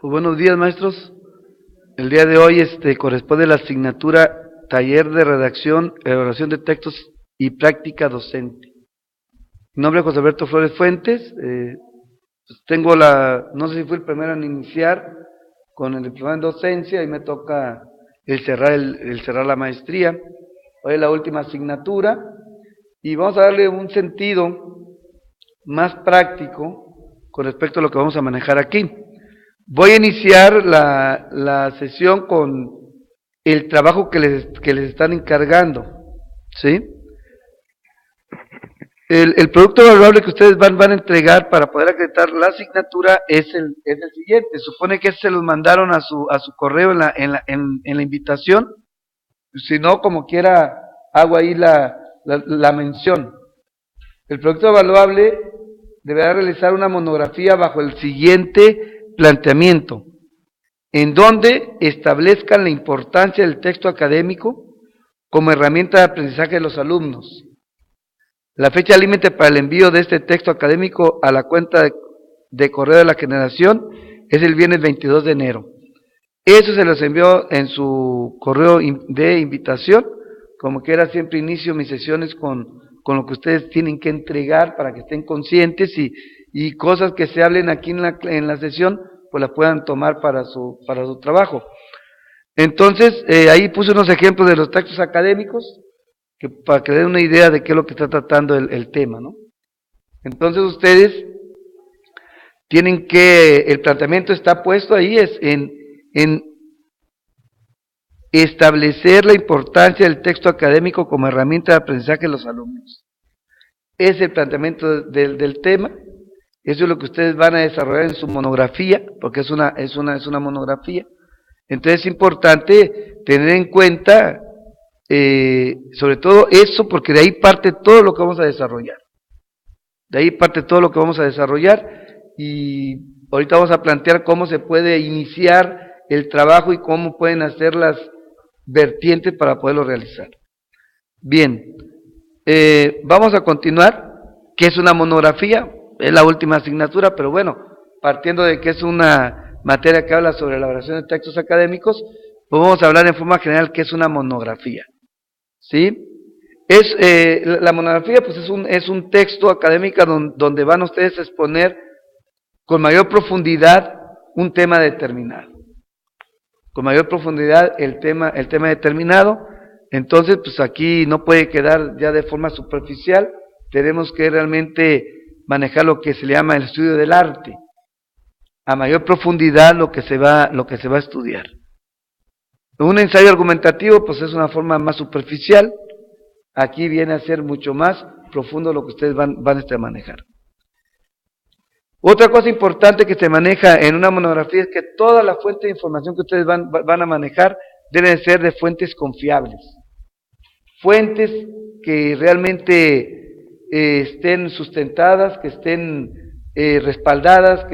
Pues buenos días, maestros. El día de hoy corresponde la asignatura Taller de Redacción, Elaboración de Textos y Práctica Docente. Mi nombre es José Alberto Flores Fuentes. Tengo no sé si fui el primero en iniciar con el diplomado en docencia y me toca el cerrar la maestría. Hoy es la última asignatura y vamos a darle un sentido más práctico con respecto a lo que vamos a manejar aquí. Voy a iniciar la sesión con el trabajo que les están encargando, ¿sí? El producto evaluable que ustedes van a entregar para poder acreditar la asignatura es el siguiente. Supone que se los mandaron a su correo en la invitación. Si no, como quiera, hago ahí la mención. El producto evaluable deberá realizar una monografía bajo el siguiente planteamiento, en donde establezcan la importancia del texto académico como herramienta de aprendizaje de los alumnos. La fecha límite para el envío de este texto académico a la cuenta de correo de la generación es el viernes 22 de enero. Eso se los envió en su correo de invitación. Como quiera, siempre inicio mis sesiones con lo que ustedes tienen que entregar para que estén conscientes y cosas que se hablen aquí en la sesión, pues las puedan tomar para su trabajo. Entonces, ahí puse unos ejemplos de los textos académicos, para que den una idea de qué es lo que está tratando el tema, ¿no? Entonces ustedes tienen el planteamiento está puesto ahí, es en establecer la importancia del texto académico como herramienta de aprendizaje de los alumnos. Es el planteamiento del tema. Eso es lo que ustedes van a desarrollar en su monografía, porque es una monografía. Entonces es importante tener en cuenta, sobre todo eso, porque de ahí parte todo lo que vamos a desarrollar. De ahí parte todo lo que vamos a desarrollar, y ahorita vamos a plantear cómo se puede iniciar el trabajo y cómo pueden hacer las vertientes para poderlo realizar. Bien, vamos a continuar. ¿Qué es una monografía? Es la última asignatura, pero bueno, partiendo de que es una materia que habla sobre la elaboración de textos académicos, pues vamos a hablar en forma general qué es una monografía, ¿sí? La monografía pues es un texto académico donde van ustedes a exponer con mayor profundidad un tema determinado. Con mayor profundidad el tema determinado. Entonces pues aquí no puede quedar ya de forma superficial. Tenemos que realmente manejar lo que se le llama el estudio del arte, a mayor profundidad lo que se va a estudiar. Un ensayo argumentativo pues es una forma más superficial. Aquí viene a ser mucho más profundo lo que ustedes van a manejar. Otra cosa importante que se maneja en una monografía es que toda la fuente de información que ustedes van a manejar deben ser de fuentes confiables. Fuentes que realmente estén sustentadas, que estén respaldadas,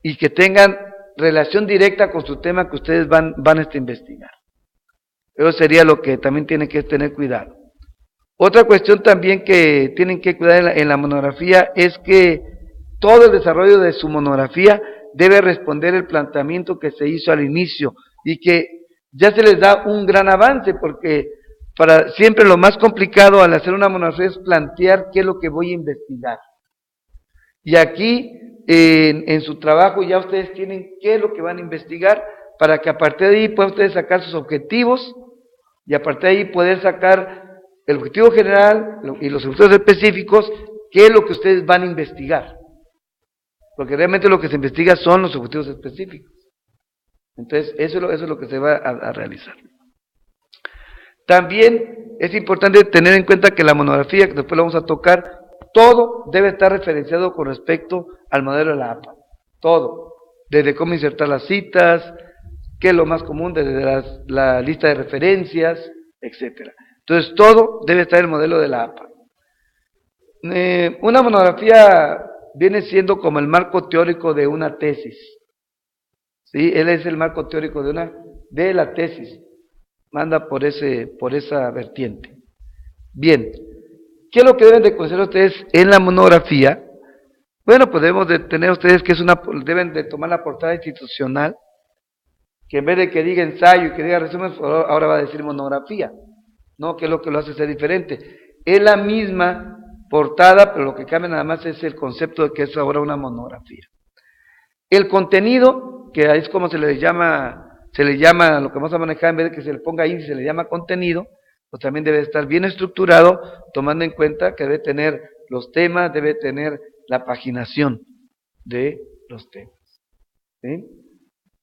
y que tengan relación directa con su tema que ustedes van a investigar. Eso sería lo que también tienen que tener cuidado. Otra cuestión también que tienen que cuidar en la monografía es que todo el desarrollo de su monografía debe responder el planteamiento que se hizo al inicio y que ya se les da un gran avance, porque siempre lo más complicado al hacer una monografía es plantear qué es lo que voy a investigar. Y aquí en su trabajo ya ustedes tienen qué es lo que van a investigar, para que a partir de ahí puedan ustedes sacar sus objetivos y a partir de ahí poder sacar el objetivo general y los objetivos específicos, qué es lo que ustedes van a investigar. Porque realmente lo que se investiga son los objetivos específicos. Entonces, eso es lo que se va a realizar. También es importante tener en cuenta que la monografía, que después la vamos a tocar, todo debe estar referenciado con respecto al modelo de la APA. Todo. Desde cómo insertar las citas, qué es lo más común, desde la lista de referencias, etcétera. Entonces, todo debe estar en el modelo de la APA. Una monografía viene siendo como el marco teórico de una tesis. ¿Sí? Él es el marco teórico de la tesis. Manda por esa vertiente. Bien. ¿Qué es lo que deben de conocer ustedes en la monografía? Bueno, pues debemos de tener ustedes que deben de tomar la portada institucional, que en vez de que diga ensayo y que diga resumen, ahora va a decir monografía, ¿no? Que es lo que lo hace ser diferente. Es la misma portada, pero lo que cambia nada más es el concepto de que es ahora una monografía. El contenido, que es como se le llama lo que vamos a manejar, en vez de que se le ponga índice, se le llama contenido, pues también debe estar bien estructurado, tomando en cuenta que debe tener los temas, debe tener la paginación de los temas. ¿Sí?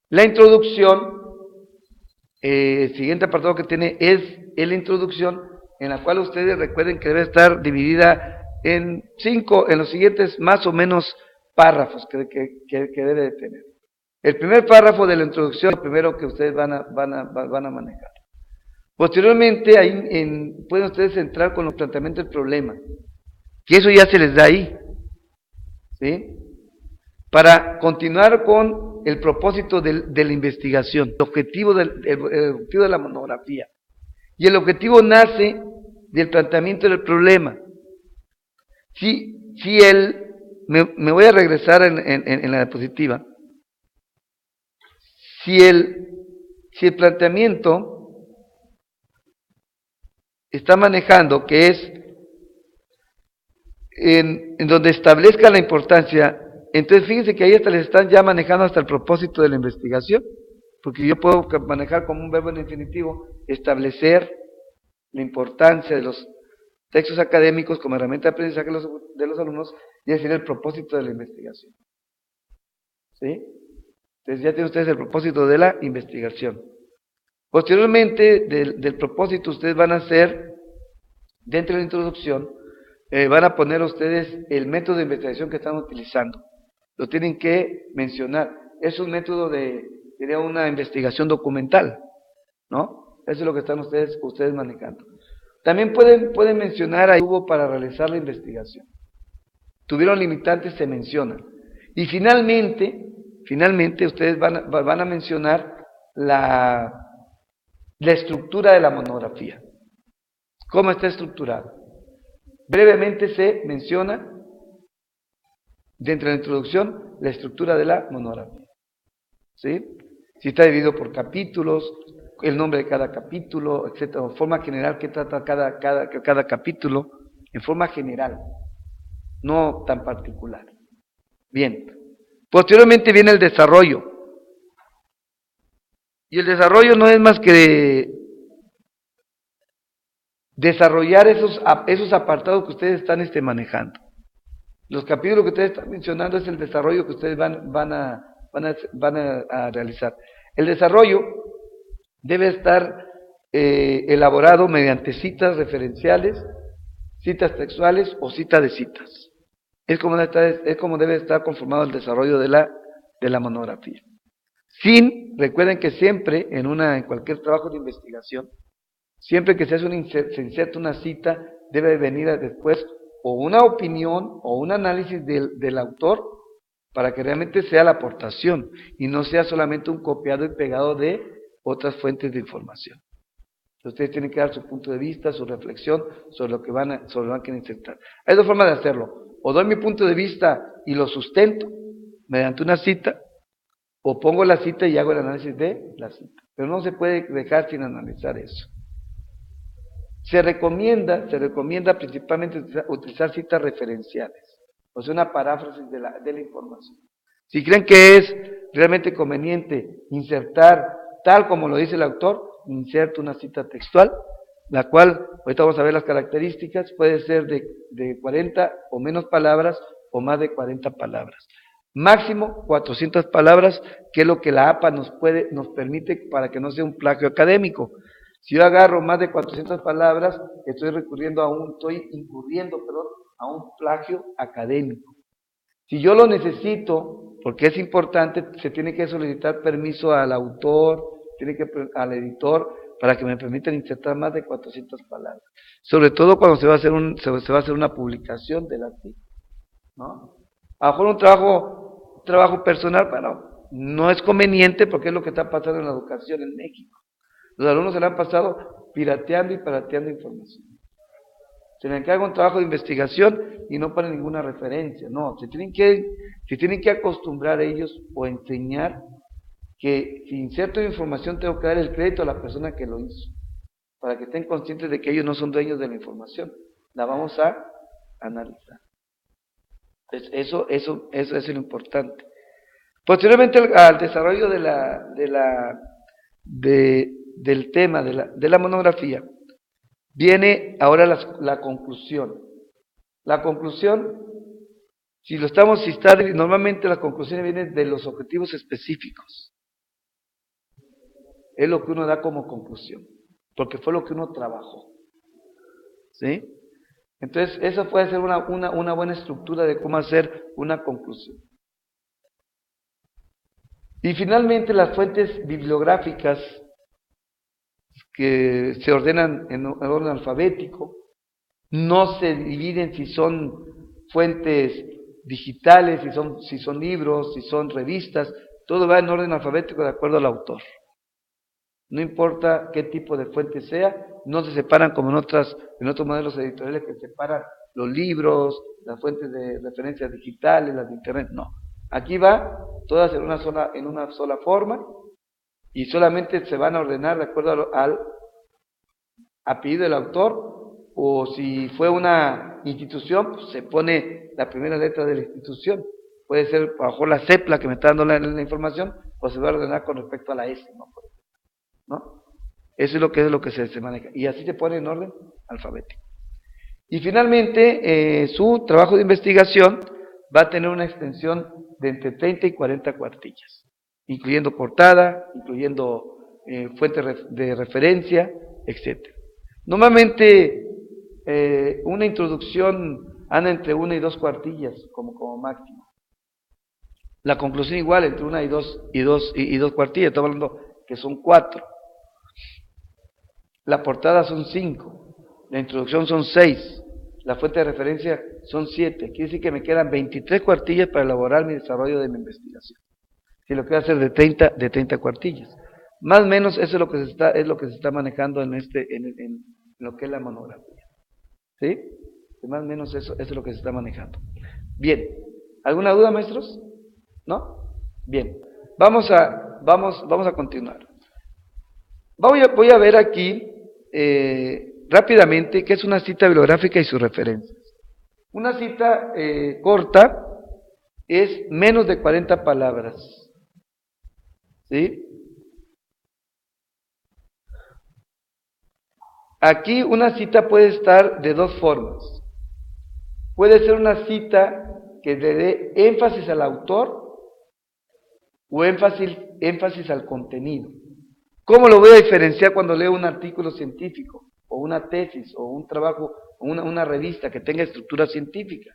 La introducción, el siguiente apartado que tiene es la introducción, en la cual ustedes recuerden que debe estar dividida en los siguientes más o menos párrafos que debe de tener. El primer párrafo de la introducción es lo primero que ustedes van a manejar. Posteriormente, ahí pueden ustedes entrar con los planteamientos del problema, que eso ya se les da ahí, ¿sí? Para continuar con el propósito de la investigación, el objetivo de la monografía. Y el objetivo nace del planteamiento del problema. Me voy a regresar en la diapositiva. Si el planteamiento está manejando, que es en donde establezca la importancia, entonces fíjense que ahí hasta les están ya manejando hasta el propósito de la investigación, porque yo puedo manejar como un verbo en infinitivo, establecer la importancia de los textos académicos como herramienta de aprendizaje de los alumnos, y decir el propósito de la investigación. ¿Sí? Entonces ya tienen ustedes el propósito de la investigación. Posteriormente del propósito ustedes van a hacer, dentro de la introducción, van a poner ustedes el método de investigación que están utilizando. Lo tienen que mencionar. Es un método sería una investigación documental, ¿no? Eso es lo que están ustedes manejando. También pueden mencionar ahí hubo para realizar la investigación. Tuvieron limitantes, se mencionan. Y finalmente ustedes van a mencionar la estructura de la monografía. ¿Cómo está estructurada? Brevemente se menciona, dentro de la introducción, la estructura de la monografía. ¿Sí? Si está dividido por capítulos, el nombre de cada capítulo, etcétera, forma general que trata cada capítulo, en forma general, no tan particular. Bien. Posteriormente viene el desarrollo. Y el desarrollo no es más que desarrollar esos apartados que ustedes están manejando. Los capítulos que ustedes están mencionando es el desarrollo que ustedes van a realizar. El desarrollo debe estar elaborado mediante citas referenciales, citas textuales o cita de citas. Es como debe estar conformado el desarrollo de la monografía. Recuerden que siempre en cualquier trabajo de investigación, siempre que se inserta una cita, debe venir después o una opinión o un análisis del autor para que realmente sea la aportación y no sea solamente un copiado y pegado de otras fuentes de información. Ustedes tienen que dar su punto de vista, su reflexión sobre lo que van a insertar. Hay dos formas de hacerlo. O doy mi punto de vista y lo sustento mediante una cita, o pongo la cita y hago el análisis de la cita. Pero no se puede dejar sin analizar eso. Se recomienda principalmente utilizar citas referenciales, o sea, una paráfrasis de la información. Si creen que es realmente conveniente insertar tal como lo dice el autor, inserto una cita textual, la cual, ahorita vamos a ver las características, puede ser de 40 o menos palabras o más de 40 palabras. Máximo 400 palabras, que es lo que la APA nos permite para que no sea un plagio académico. Si yo agarro más de 400 palabras, estoy incurriendo a un plagio académico. Si yo lo necesito, porque es importante, se tiene que solicitar permiso al autor, al editor, para que me permitan insertar más de 400 palabras. Sobre todo cuando se va a hacer una publicación del artículo, ¿no? A lo mejor un trabajo personal, bueno, no es conveniente porque es lo que está pasando en la educación en México. Los alumnos se la han pasado pirateando información. Se le encarga un trabajo de investigación y no ponen ninguna referencia. No, se tienen que acostumbrar ellos o enseñar que si inserto información tengo que dar el crédito a la persona que lo hizo, para que estén conscientes de que ellos no son dueños de la información. La vamos a analizar. Entonces, eso es lo importante. Posteriormente al desarrollo del tema de la monografía, viene ahora la conclusión. La conclusión, normalmente las conclusiones vienen de los objetivos específicos. Es lo que uno da como conclusión, porque fue lo que uno trabajó. ¿Sí? Entonces, eso puede ser una buena estructura de cómo hacer una conclusión. Y finalmente, las fuentes bibliográficas que se ordenan en orden alfabético, no se dividen si son fuentes digitales, si son libros, si son revistas, todo va en orden alfabético de acuerdo al autor. No importa qué tipo de fuente sea, no se separan como en otros modelos editoriales que separan los libros, las fuentes de referencias digitales, las de internet, no. Aquí va todas en una sola forma y solamente se van a ordenar de acuerdo al apellido del autor, o si fue una institución, pues se pone la primera letra de la institución. Puede ser bajo la CEPLA que me está dando la información, o se va a ordenar con respecto a la S, ¿no? Eso es lo que se maneja. Y así se pone en orden alfabético. Y finalmente, su trabajo de investigación va a tener una extensión de entre 30 y 40 cuartillas, incluyendo portada, incluyendo fuentes de referencia, etc. Normalmente, una introducción anda entre 1 y 2 cuartillas como máximo. La conclusión igual, entre 1 y 2 cuartillas, estamos hablando que son 4. La portada son 5, la introducción son 6, la fuente de referencia son 7. Quiere decir que me quedan 23 cuartillas para elaborar mi desarrollo de mi investigación. Si lo quiero hacer de 30 cuartillas. Más o menos eso es lo que se está manejando en lo que es la monografía. ¿Sí? Más o menos eso es lo que se está manejando. Bien. ¿Alguna duda, maestros? ¿No? Bien. Vamos a continuar. Voy a ver aquí rápidamente qué es una cita bibliográfica y sus referencias. Una cita corta es menos de 40 palabras. ¿Sí? Aquí una cita puede estar de dos formas. Puede ser una cita que le dé énfasis al autor o énfasis al contenido. ¿Cómo lo voy a diferenciar cuando leo un artículo científico o una tesis o un trabajo o una revista que tenga estructura científica?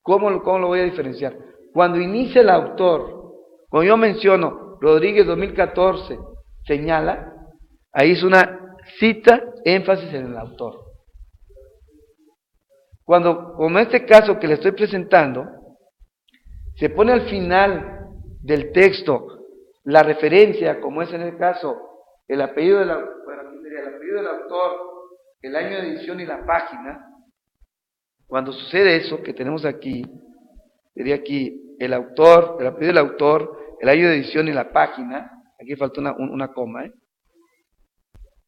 ¿Cómo lo voy a diferenciar? Cuando inicia el autor, cuando yo menciono Rodríguez 2014 señala, ahí es una cita, énfasis en el autor. Como este caso que le estoy presentando, se pone al final del texto la referencia, como es en el caso, el apellido del autor, el año de edición y la página. Cuando sucede eso que tenemos aquí, sería aquí el autor, el apellido del autor, el año de edición y la página. Aquí falta una coma,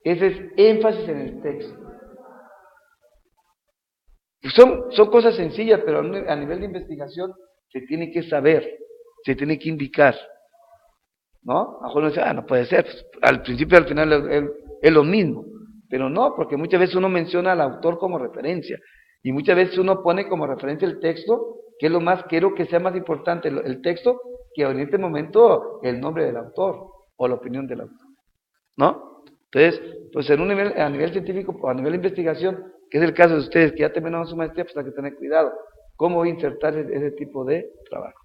Ese es énfasis en el texto. Son cosas sencillas, pero a nivel de investigación se tiene que saber, se tiene que indicar, ¿no? A lo mejor uno dice, no puede ser, pues, al principio y al final es lo mismo, pero no, porque muchas veces uno menciona al autor como referencia, y muchas veces uno pone como referencia el texto, que es lo más, quiero que sea más importante el texto, que en este momento el nombre del autor, o la opinión del autor, ¿no? Entonces, pues a nivel científico, o a nivel de investigación, que es el caso de ustedes, que ya terminaron su maestría, pues hay que tener cuidado, cómo voy a insertar ese tipo de trabajo.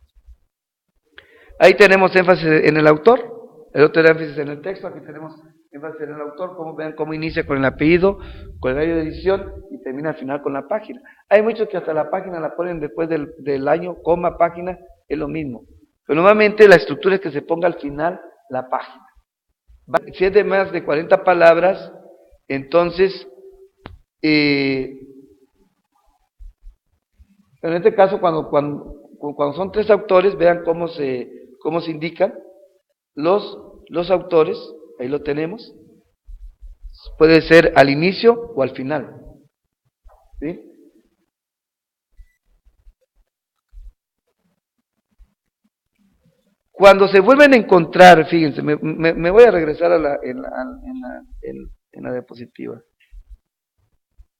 Ahí tenemos énfasis en el autor, el otro énfasis en el texto, aquí tenemos énfasis en el autor, vean cómo inicia con el apellido, con el año de edición y termina al final con la página. Hay muchos que hasta la página la ponen después del año, coma, página, es lo mismo. Pero normalmente la estructura es que se ponga al final la página. Si es de más de 40 palabras, entonces Pero en este caso, cuando son tres autores, vean cómo se indican los autores, ahí lo tenemos, puede ser al inicio o al final, ¿sí? Cuando se vuelven a encontrar, fíjense, me voy a regresar en la diapositiva,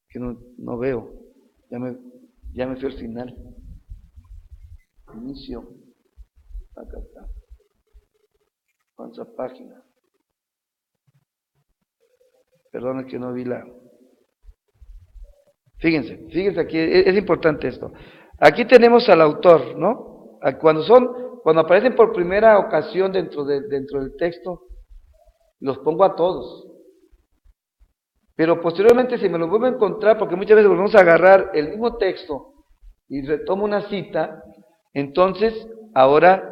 que no veo, ya me fui al final, inicio, acá está, ¿cuánta página? Perdón, es que no vi la... Fíjense aquí, es importante esto. Aquí tenemos al autor, ¿no? Cuando aparecen por primera ocasión dentro del texto, los pongo a todos. Pero posteriormente, si me los vuelvo a encontrar, porque muchas veces volvemos a agarrar el mismo texto y retomo una cita, entonces ahora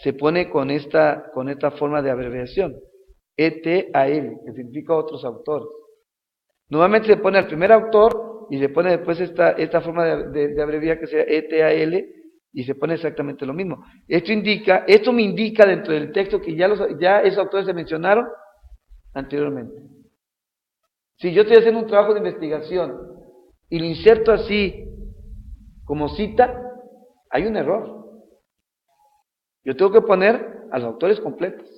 se pone con esta forma de abreviación, ETAL, que significa otros autores. Normalmente se pone al primer autor y se pone después esta forma de abreviar que sea ETAL y se pone exactamente lo mismo. Esto me indica dentro del texto que ya esos autores se mencionaron anteriormente. Si yo estoy haciendo un trabajo de investigación y lo inserto así como cita, hay un error. Yo tengo que poner a los autores completos.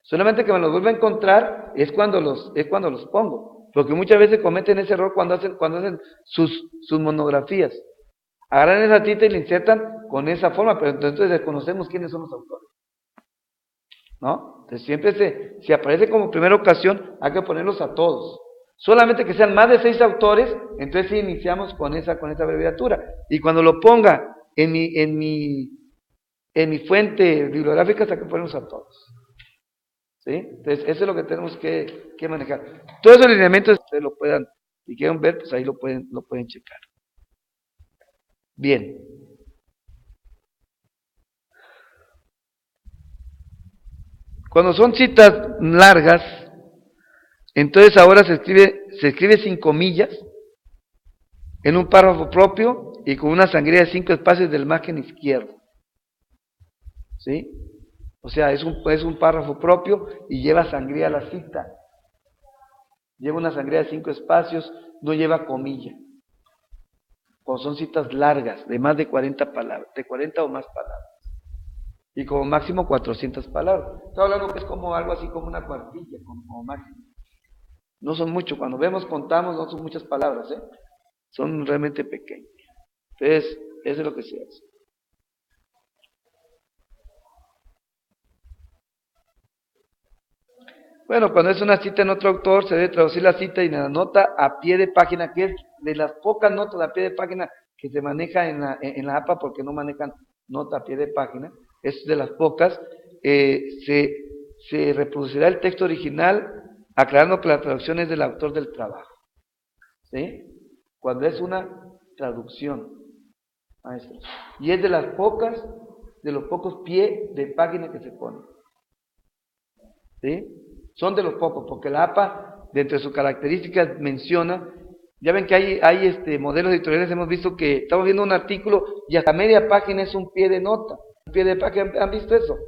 Solamente que me los vuelva a encontrar es cuando los pongo. Porque muchas veces cometen ese error cuando hacen sus monografías. Agarran esa cita y la insertan con esa forma, pero entonces desconocemos quiénes son los autores, ¿no? Entonces siempre si aparece como primera ocasión, hay que ponerlos a todos. Solamente que sean más de 6 autores, entonces sí iniciamos con esa abreviatura. Y cuando lo ponga en mi fuente bibliográfica, hay que ponerlos a todos. ¿Sí? Entonces eso es lo que tenemos que manejar. Todos esos lineamientos ustedes lo puedan, si quieren ver, pues ahí lo pueden checar. Bien. Cuando son citas largas, entonces ahora se escribe sin comillas, en un párrafo propio y con una sangría de 5 espacios del margen izquierdo. ¿Sí? O sea, es un párrafo propio y lleva sangría a la cita. Lleva una sangría de 5 espacios, no lleva comilla. Cuando son citas largas, de más de 40 palabras, de 40 o más palabras. Y como máximo 400 palabras. Estoy hablando que es como algo así como una cuartilla, como máximo. No son mucho, cuando contamos, no son muchas palabras, ¿eh? Son realmente pequeñas. Entonces, eso es lo que se hace. Bueno, cuando es una cita en otro autor, se debe traducir la cita y la nota a pie de página, que es de las pocas notas a pie de página que se maneja en la APA, porque no manejan nota a pie de página, es de las pocas. Se reproducirá el texto original, aclarando que la traducción es del autor del trabajo. ¿Sí? Cuando es una traducción, maestros. Y es de los pocos pies de página que se ponen. ¿Sí? Son de los pocos, porque la APA, dentro de sus características, menciona, ya ven que hay modelos editoriales, hemos visto que estamos viendo un artículo y hasta media página es un pie de nota, un pie de página, ¿han visto eso?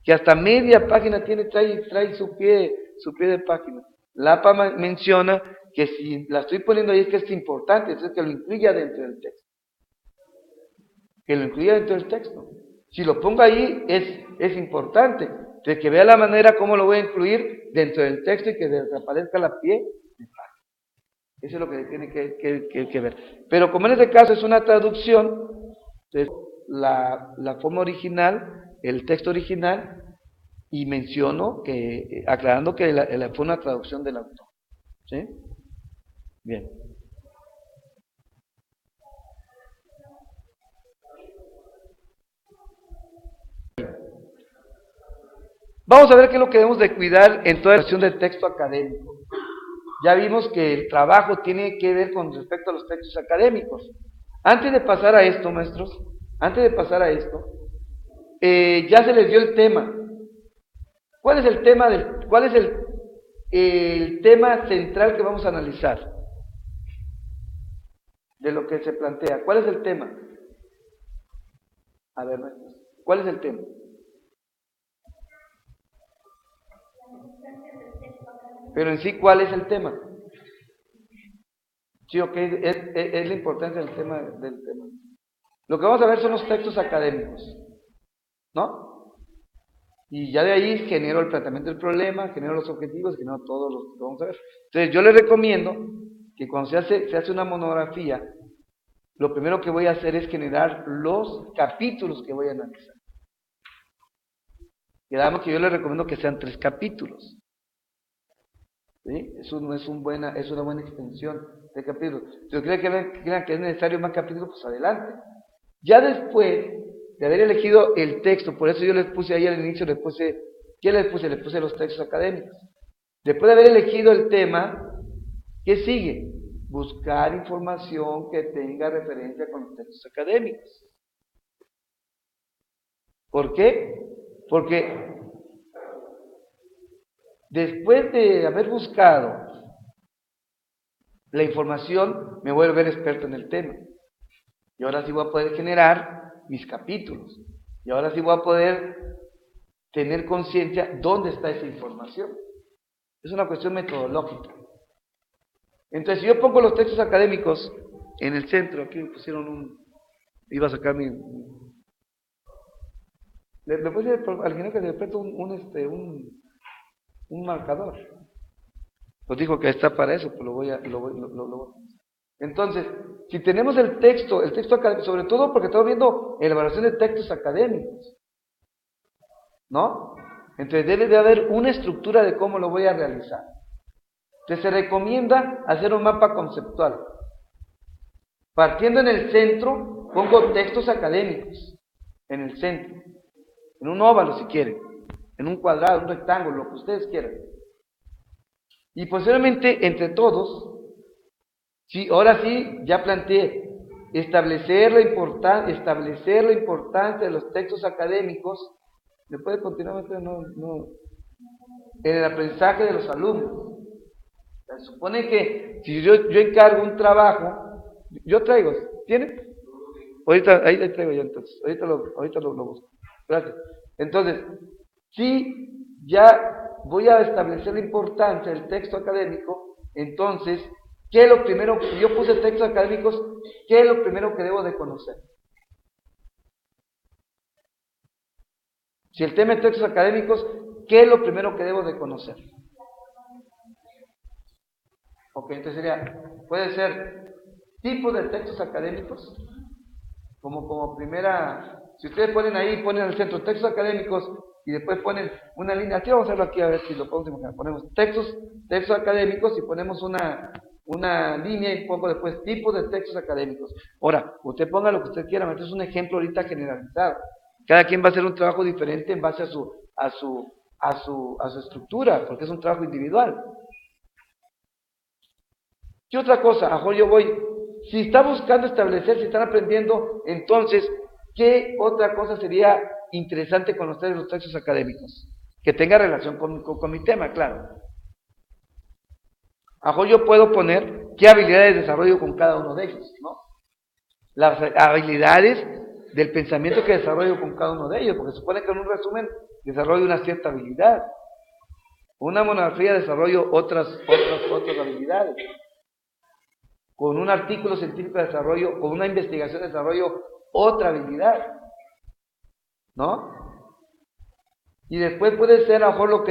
Que hasta media página trae su pie de página. La APA menciona que si la estoy poniendo ahí es que es importante, entonces que lo incluya dentro del texto. Que lo incluya dentro del texto. Si lo pongo ahí es importante. De que vea la manera como lo voy a incluir dentro del texto y que desaparezca la pie de página. Eso es lo que tiene que ver. Pero como en este caso es una traducción, entonces la forma original, el texto original, y menciono aclarando que fue una traducción del autor. ¿Sí? Bien. Vamos a ver qué es lo que debemos de cuidar en toda la versión del texto académico. Ya vimos que el trabajo tiene que ver con respecto a los textos académicos. Antes de pasar a esto, maestros, ya se les dio el tema. ¿Cuál es el tema el tema central que vamos a analizar? de lo que se plantea. ¿Cuál es el tema? A ver, ¿cuál es el tema? Pero en sí, ¿cuál es el tema? Sí, ok, es la importancia del tema, Lo que vamos a ver son los textos académicos, ¿no? Y ya de ahí genero el planteamiento del problema, genero los objetivos, genero todos los que vamos a ver. Entonces, yo les recomiendo que cuando se hace una monografía, lo primero que voy a hacer es generar los capítulos que voy a analizar. Quedamos que yo les recomiendo que sean 3 capítulos. ¿Sí? Eso no es es una buena extensión de capítulos. Si ustedes crean que es necesario más capítulos, pues adelante. Ya después de haber elegido el texto, por eso yo les puse ahí al inicio, ¿qué les puse? Les puse los textos académicos. Después de haber elegido el tema, ¿qué sigue? Buscar información que tenga referencia con los textos académicos. ¿Por qué? Porque después de haber buscado la información, me voy a volver experto en el tema. Y ahora sí voy a poder generar mis capítulos. Y ahora sí voy a poder tener conciencia dónde está esa información. Es una cuestión metodológica. Entonces, si yo pongo los textos académicos en el centro, aquí me pusieron iba a sacar ¿Le puse al ingeniero que le presto un marcador? Pues dijo que está para eso, pues lo voy a... Entonces, si tenemos el texto académico, sobre todo porque estamos viendo elaboración de textos académicos, ¿no? Entonces debe de haber una estructura de cómo lo voy a realizar. Entonces se recomienda hacer un mapa conceptual. Partiendo en el centro, pongo textos académicos, en el centro, en un óvalo si quieren, en un cuadrado, un rectángulo, lo que ustedes quieran. Y posteriormente, entre todos, sí, ahora sí, ya planteé, establecer la importancia de los textos académicos. ¿Me puede continuar? No. En el aprendizaje de los alumnos. Se supone que si yo encargo un trabajo, yo traigo, ¿tiene? Ahorita, ahí traigo yo entonces, ahorita lo busco. Gracias. Entonces, si ya voy a establecer la importancia del texto académico, entonces, ¿qué es lo primero? Si yo puse textos académicos, ¿qué es lo primero que debo de conocer? Si el tema es textos académicos, ¿qué es lo primero que debo de conocer? Ok, entonces puede ser tipos de textos académicos, como primera, si ustedes ponen al centro textos académicos y después ponen una línea, aquí vamos a hacerlo aquí a ver si lo podemos imaginar, ponemos textos académicos y ponemos una línea y pongo después tipos de textos académicos. Ahora, usted ponga lo que usted quiera, este es un ejemplo ahorita generalizado. Cada quien va a hacer un trabajo diferente en base a su estructura, porque es un trabajo individual. ¿Qué otra cosa? Mejor yo voy, si está buscando establecer, si están aprendiendo, entonces, ¿qué otra cosa sería interesante conocer en los textos académicos? Que tenga relación con mi tema, claro. Mejor yo puedo poner qué habilidades desarrollo con cada uno de ellos, ¿no? Las habilidades del pensamiento que desarrollo con cada uno de ellos, porque se supone que en un resumen desarrollo una cierta habilidad. Una monografía desarrollo otras habilidades. Con un artículo científico de desarrollo, con una investigación de desarrollo otra habilidad, ¿no? Y después puede ser, a lo mejor lo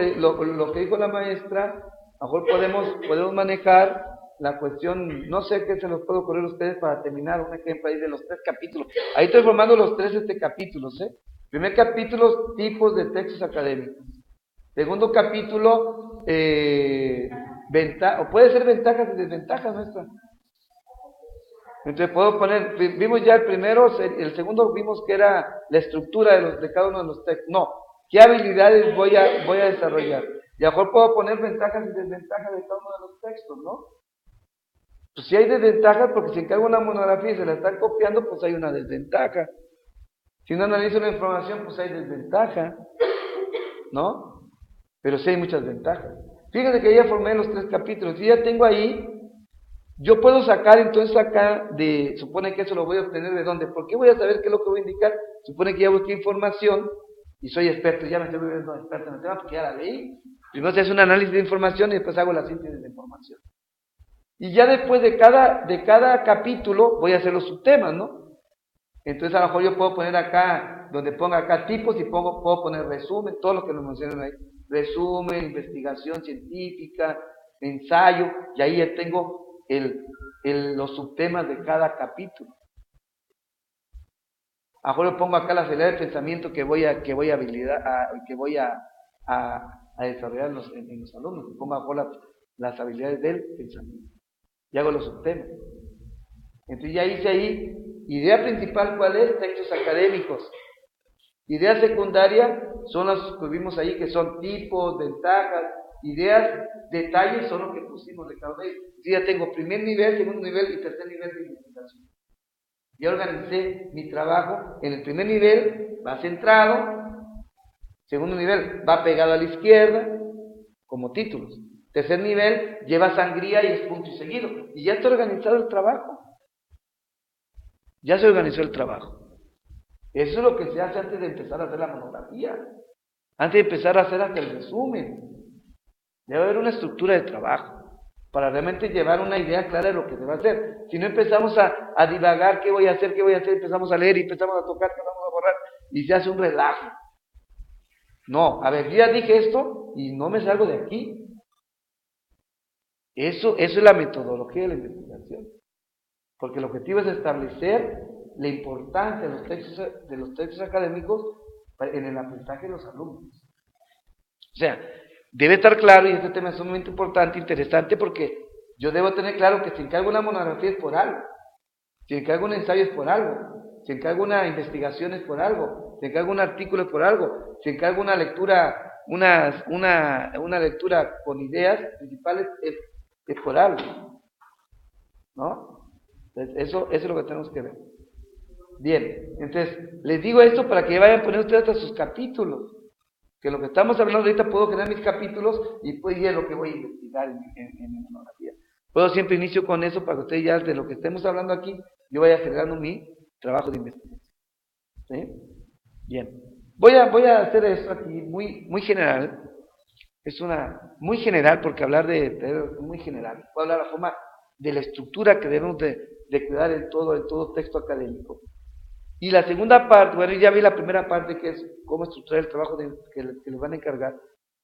que dijo la maestra, a lo mejor podemos manejar la cuestión, no sé qué se los puedo ocurrir a ustedes para terminar, un ejemplo ahí de los 3 capítulos. Ahí estoy formando los 3 capítulos, ¿eh? Primer capítulo, tipos de textos académicos. Segundo capítulo, o puede ser ventajas y desventajas, maestra. Entonces puedo poner, vimos ya el primero, el segundo vimos que era la estructura de cada uno de los textos. No, ¿qué habilidades voy a desarrollar? Y a lo mejor puedo poner ventajas y desventajas de cada uno de los textos, ¿no? Pues si hay desventajas, porque si encargo una monografía y se la están copiando, pues hay una desventaja. Si no analizo la información, pues hay desventaja, ¿no? Pero sí hay muchas ventajas. Fíjense que ya formé los 3 capítulos y ya tengo ahí Yo puedo sacar entonces acá supone que eso lo voy a obtener de dónde. ¿Por qué voy a saber qué es lo que voy a indicar? Supone que ya busqué información y soy experto, ya me estoy volviendo experto en el tema porque ya la leí. Primero se hace un análisis de información y después hago la síntesis de información. Y ya después de cada capítulo voy a hacer los subtemas, ¿no? Entonces a lo mejor yo puedo poner acá, donde ponga acá tipos y puedo poner resumen, todo lo que nos mencionan ahí. Resumen, investigación científica, ensayo, y ahí ya tengo los subtemas de cada capítulo. A lo mejor yo pongo acá la habilidad de pensamiento que voy a desarrollar en los alumnos, y pongo a lo mejor las habilidades del pensamiento. Y hago los subtemas. Entonces ya hice ahí, idea principal, ¿cuál es? Textos académicos. Idea secundaria son las que vimos ahí, que son tipos, ventajas, ideas, detalles, son los que pusimos de cada vez. Ya tengo primer nivel, segundo nivel y tercer nivel de investigación. Ya organicé mi trabajo en el primer nivel, va centrado, segundo nivel va pegado a la izquierda, como títulos. Tercer nivel lleva sangría y es punto y seguido. Y ya está organizado el trabajo. Ya se organizó el trabajo. Eso es lo que se hace antes de empezar a hacer la monografía. Antes de empezar a hacer hasta el resumen. Debe haber una estructura de trabajo para realmente llevar una idea clara de lo que se va a hacer. Si no empezamos a divagar qué voy a hacer, empezamos a leer y empezamos a tocar, empezamos a borrar y se hace un relajo. No, a ver, yo ya dije esto y no me salgo de aquí. Eso es la metodología de la investigación. Porque el objetivo es establecer la importancia de los textos académicos en el aprendizaje de los alumnos. O sea, debe estar claro, y este tema es sumamente importante, interesante, porque yo debo tener claro que si encargo una monografía es por algo, si encargo un ensayo es por algo, si encargo una investigación es por algo, si encargo un artículo es por algo, si encargo una lectura, una lectura con ideas principales es por algo, ¿no? Eso es lo que tenemos que ver. Bien, entonces, les digo esto para que vayan poniendo ustedes hasta sus capítulos. Que lo que estamos hablando ahorita puedo generar mis capítulos y pues ya es lo que voy a investigar en mi monografía. Puedo siempre inicio con eso para que ustedes ya de lo que estemos hablando aquí, yo vaya generando mi trabajo de investigación. ¿Sí? Bien. Voy a hacer esto aquí muy general. Es muy general porque hablar de muy general. Puedo hablar de la forma de la estructura que debemos de cuidar en todo texto académico. Y la segunda parte, bueno, ya vi la primera parte que es cómo estructurar el trabajo que les van a encargar.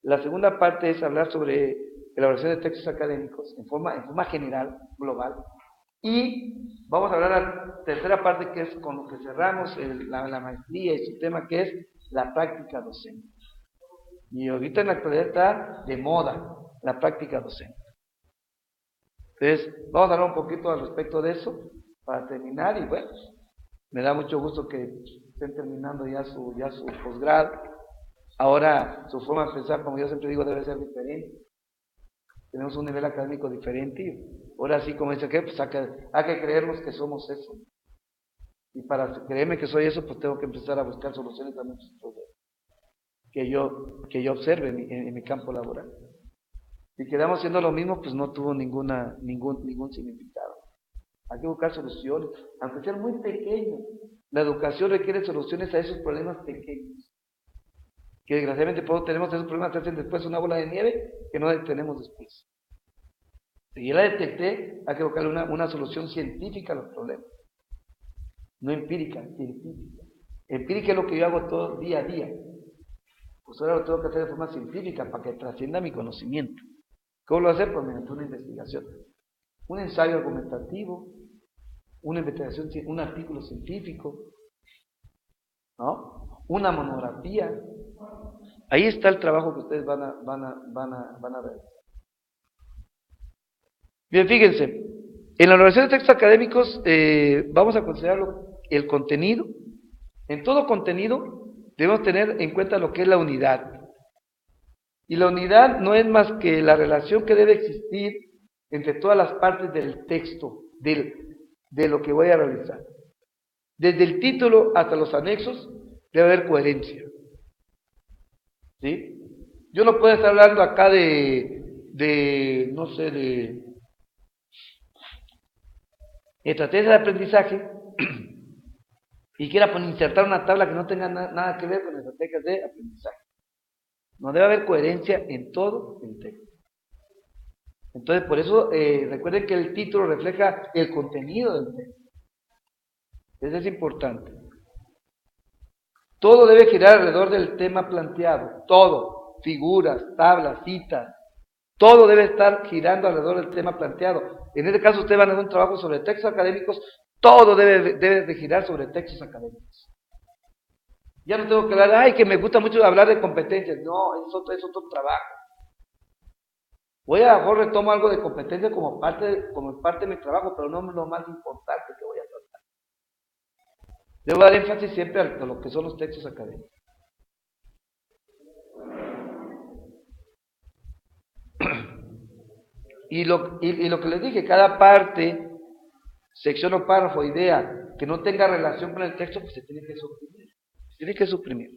La segunda parte es hablar sobre elaboración de textos académicos en forma general, global. Y vamos a hablar de la tercera parte que es con lo que cerramos la maestría y su tema que es la práctica docente. Y ahorita en la actualidad está de moda la práctica docente. Entonces, vamos a hablar un poquito al respecto de eso para terminar y bueno, me da mucho gusto que estén terminando ya su posgrado. Ahora su forma de pensar, como yo siempre digo, debe ser diferente. Tenemos un nivel académico diferente y ahora sí, como dice que pues hay que creernos que somos eso. Y para creerme que soy eso, pues tengo que empezar a buscar soluciones a muchos problemas que yo observe en mi campo laboral. Si quedamos haciendo lo mismo, pues no tuvo ningún significado. Hay que buscar soluciones, aunque sean muy pequeños. La educación requiere soluciones a esos problemas pequeños. Que desgraciadamente tenemos esos problemas que hacen después una bola de nieve que no tenemos después. Si yo la detecté, hay que buscarle una solución científica a los problemas. No empírica, científica. Empírica es lo que yo hago todo día a día. Pues ahora lo tengo que hacer de forma científica para que trascienda mi conocimiento. ¿Cómo lo hacer? Pues mediante una investigación. Un ensayo argumentativo, una investigación, un artículo científico, ¿no? Una monografía. Ahí está el trabajo que ustedes van a ver. Bien, fíjense, en la elaboración de textos académicos vamos a considerarlo el contenido. En todo contenido debemos tener en cuenta lo que es la unidad. Y la unidad no es más que la relación que debe existir entre todas las partes del texto, de lo que voy a realizar. Desde el título hasta los anexos debe haber coherencia. ¿Sí? Yo no puedo estar hablando acá no sé, estrategia de aprendizaje y quiera insertar una tabla que no tenga nada que ver con estrategias de aprendizaje. No debe haber coherencia en todo el texto. Entonces, por eso, recuerden que el título refleja el contenido del texto. Eso es importante. Todo debe girar alrededor del tema planteado. Todo. Figuras, tablas, citas. Todo debe estar girando alrededor del tema planteado. En este caso, ustedes van a hacer un trabajo sobre textos académicos. Todo debe de girar sobre textos académicos. Ya no tengo que hablar, ay, que me gusta mucho hablar de competencias. No, es otro trabajo. Voy a mejor retomo algo de competencia como parte de mi trabajo, pero no es lo más importante que voy a tratar. Debo dar énfasis siempre a lo que son los textos académicos. Y lo que les dije, cada parte, sección o párrafo, idea, que no tenga relación con el texto, pues se tiene que suprimir. Se tiene que suprimir.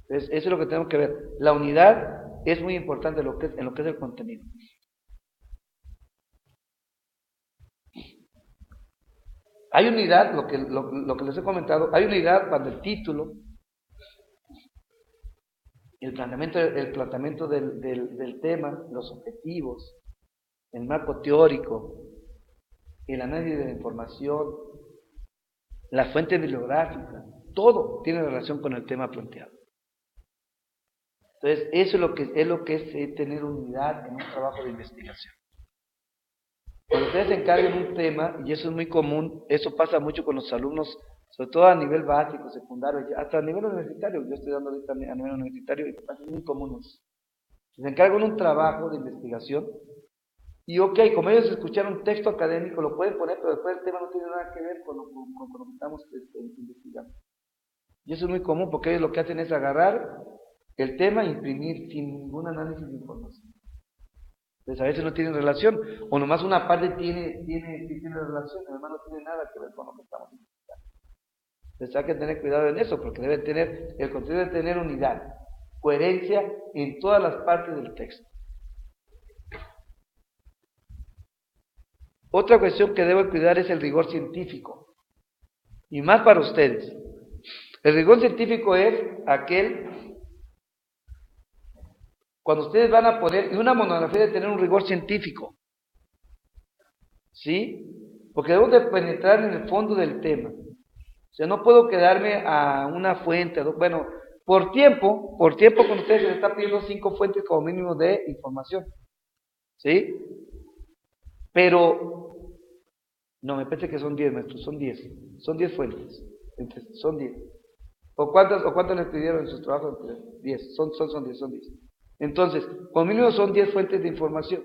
Entonces, eso es lo que tenemos que ver. La unidad es muy importante en lo que es el contenido. Hay unidad, lo que les he comentado, hay unidad cuando el título, el planteamiento del tema, los objetivos, el marco teórico, el análisis de la información, la fuente bibliográfica, todo tiene relación con el tema planteado. Entonces, eso es lo que es tener unidad en un trabajo de investigación. Cuando ustedes se encarguen un tema, y eso es muy común, eso pasa mucho con los alumnos, sobre todo a nivel básico, secundario, hasta a nivel universitario, yo estoy dando ahorita a nivel universitario, y es muy común eso. Se encargan un trabajo de investigación, y ok, como ellos escucharon un texto académico, lo pueden poner, pero después el tema no tiene nada que ver con lo que estamos investigando. Y eso es muy común, porque ellos lo que hacen es agarrar el tema e imprimir sin ningún análisis de información. Entonces a veces no tienen relación, o nomás una parte tiene relación, además no tiene nada que ver con lo que estamos investigando. Entonces hay que tener cuidado en eso, porque el contenido debe tener unidad, coherencia en todas las partes del texto. Otra cuestión que debo cuidar es el rigor científico, y más para ustedes. El rigor científico es aquel, cuando ustedes van a poner, y una monografía debe tener un rigor científico, ¿sí? Porque debo de penetrar en el fondo del tema. O sea, no puedo quedarme a una fuente, bueno, por tiempo con ustedes se les está pidiendo 5 fuentes como mínimo de información, ¿sí? Pero, no, me parece que son 10, maestros, son 10 fuentes, entonces, son 10. ¿O cuántas les pidieron en sus trabajos? 10, son 10. Entonces, como mínimo son 10 fuentes de información.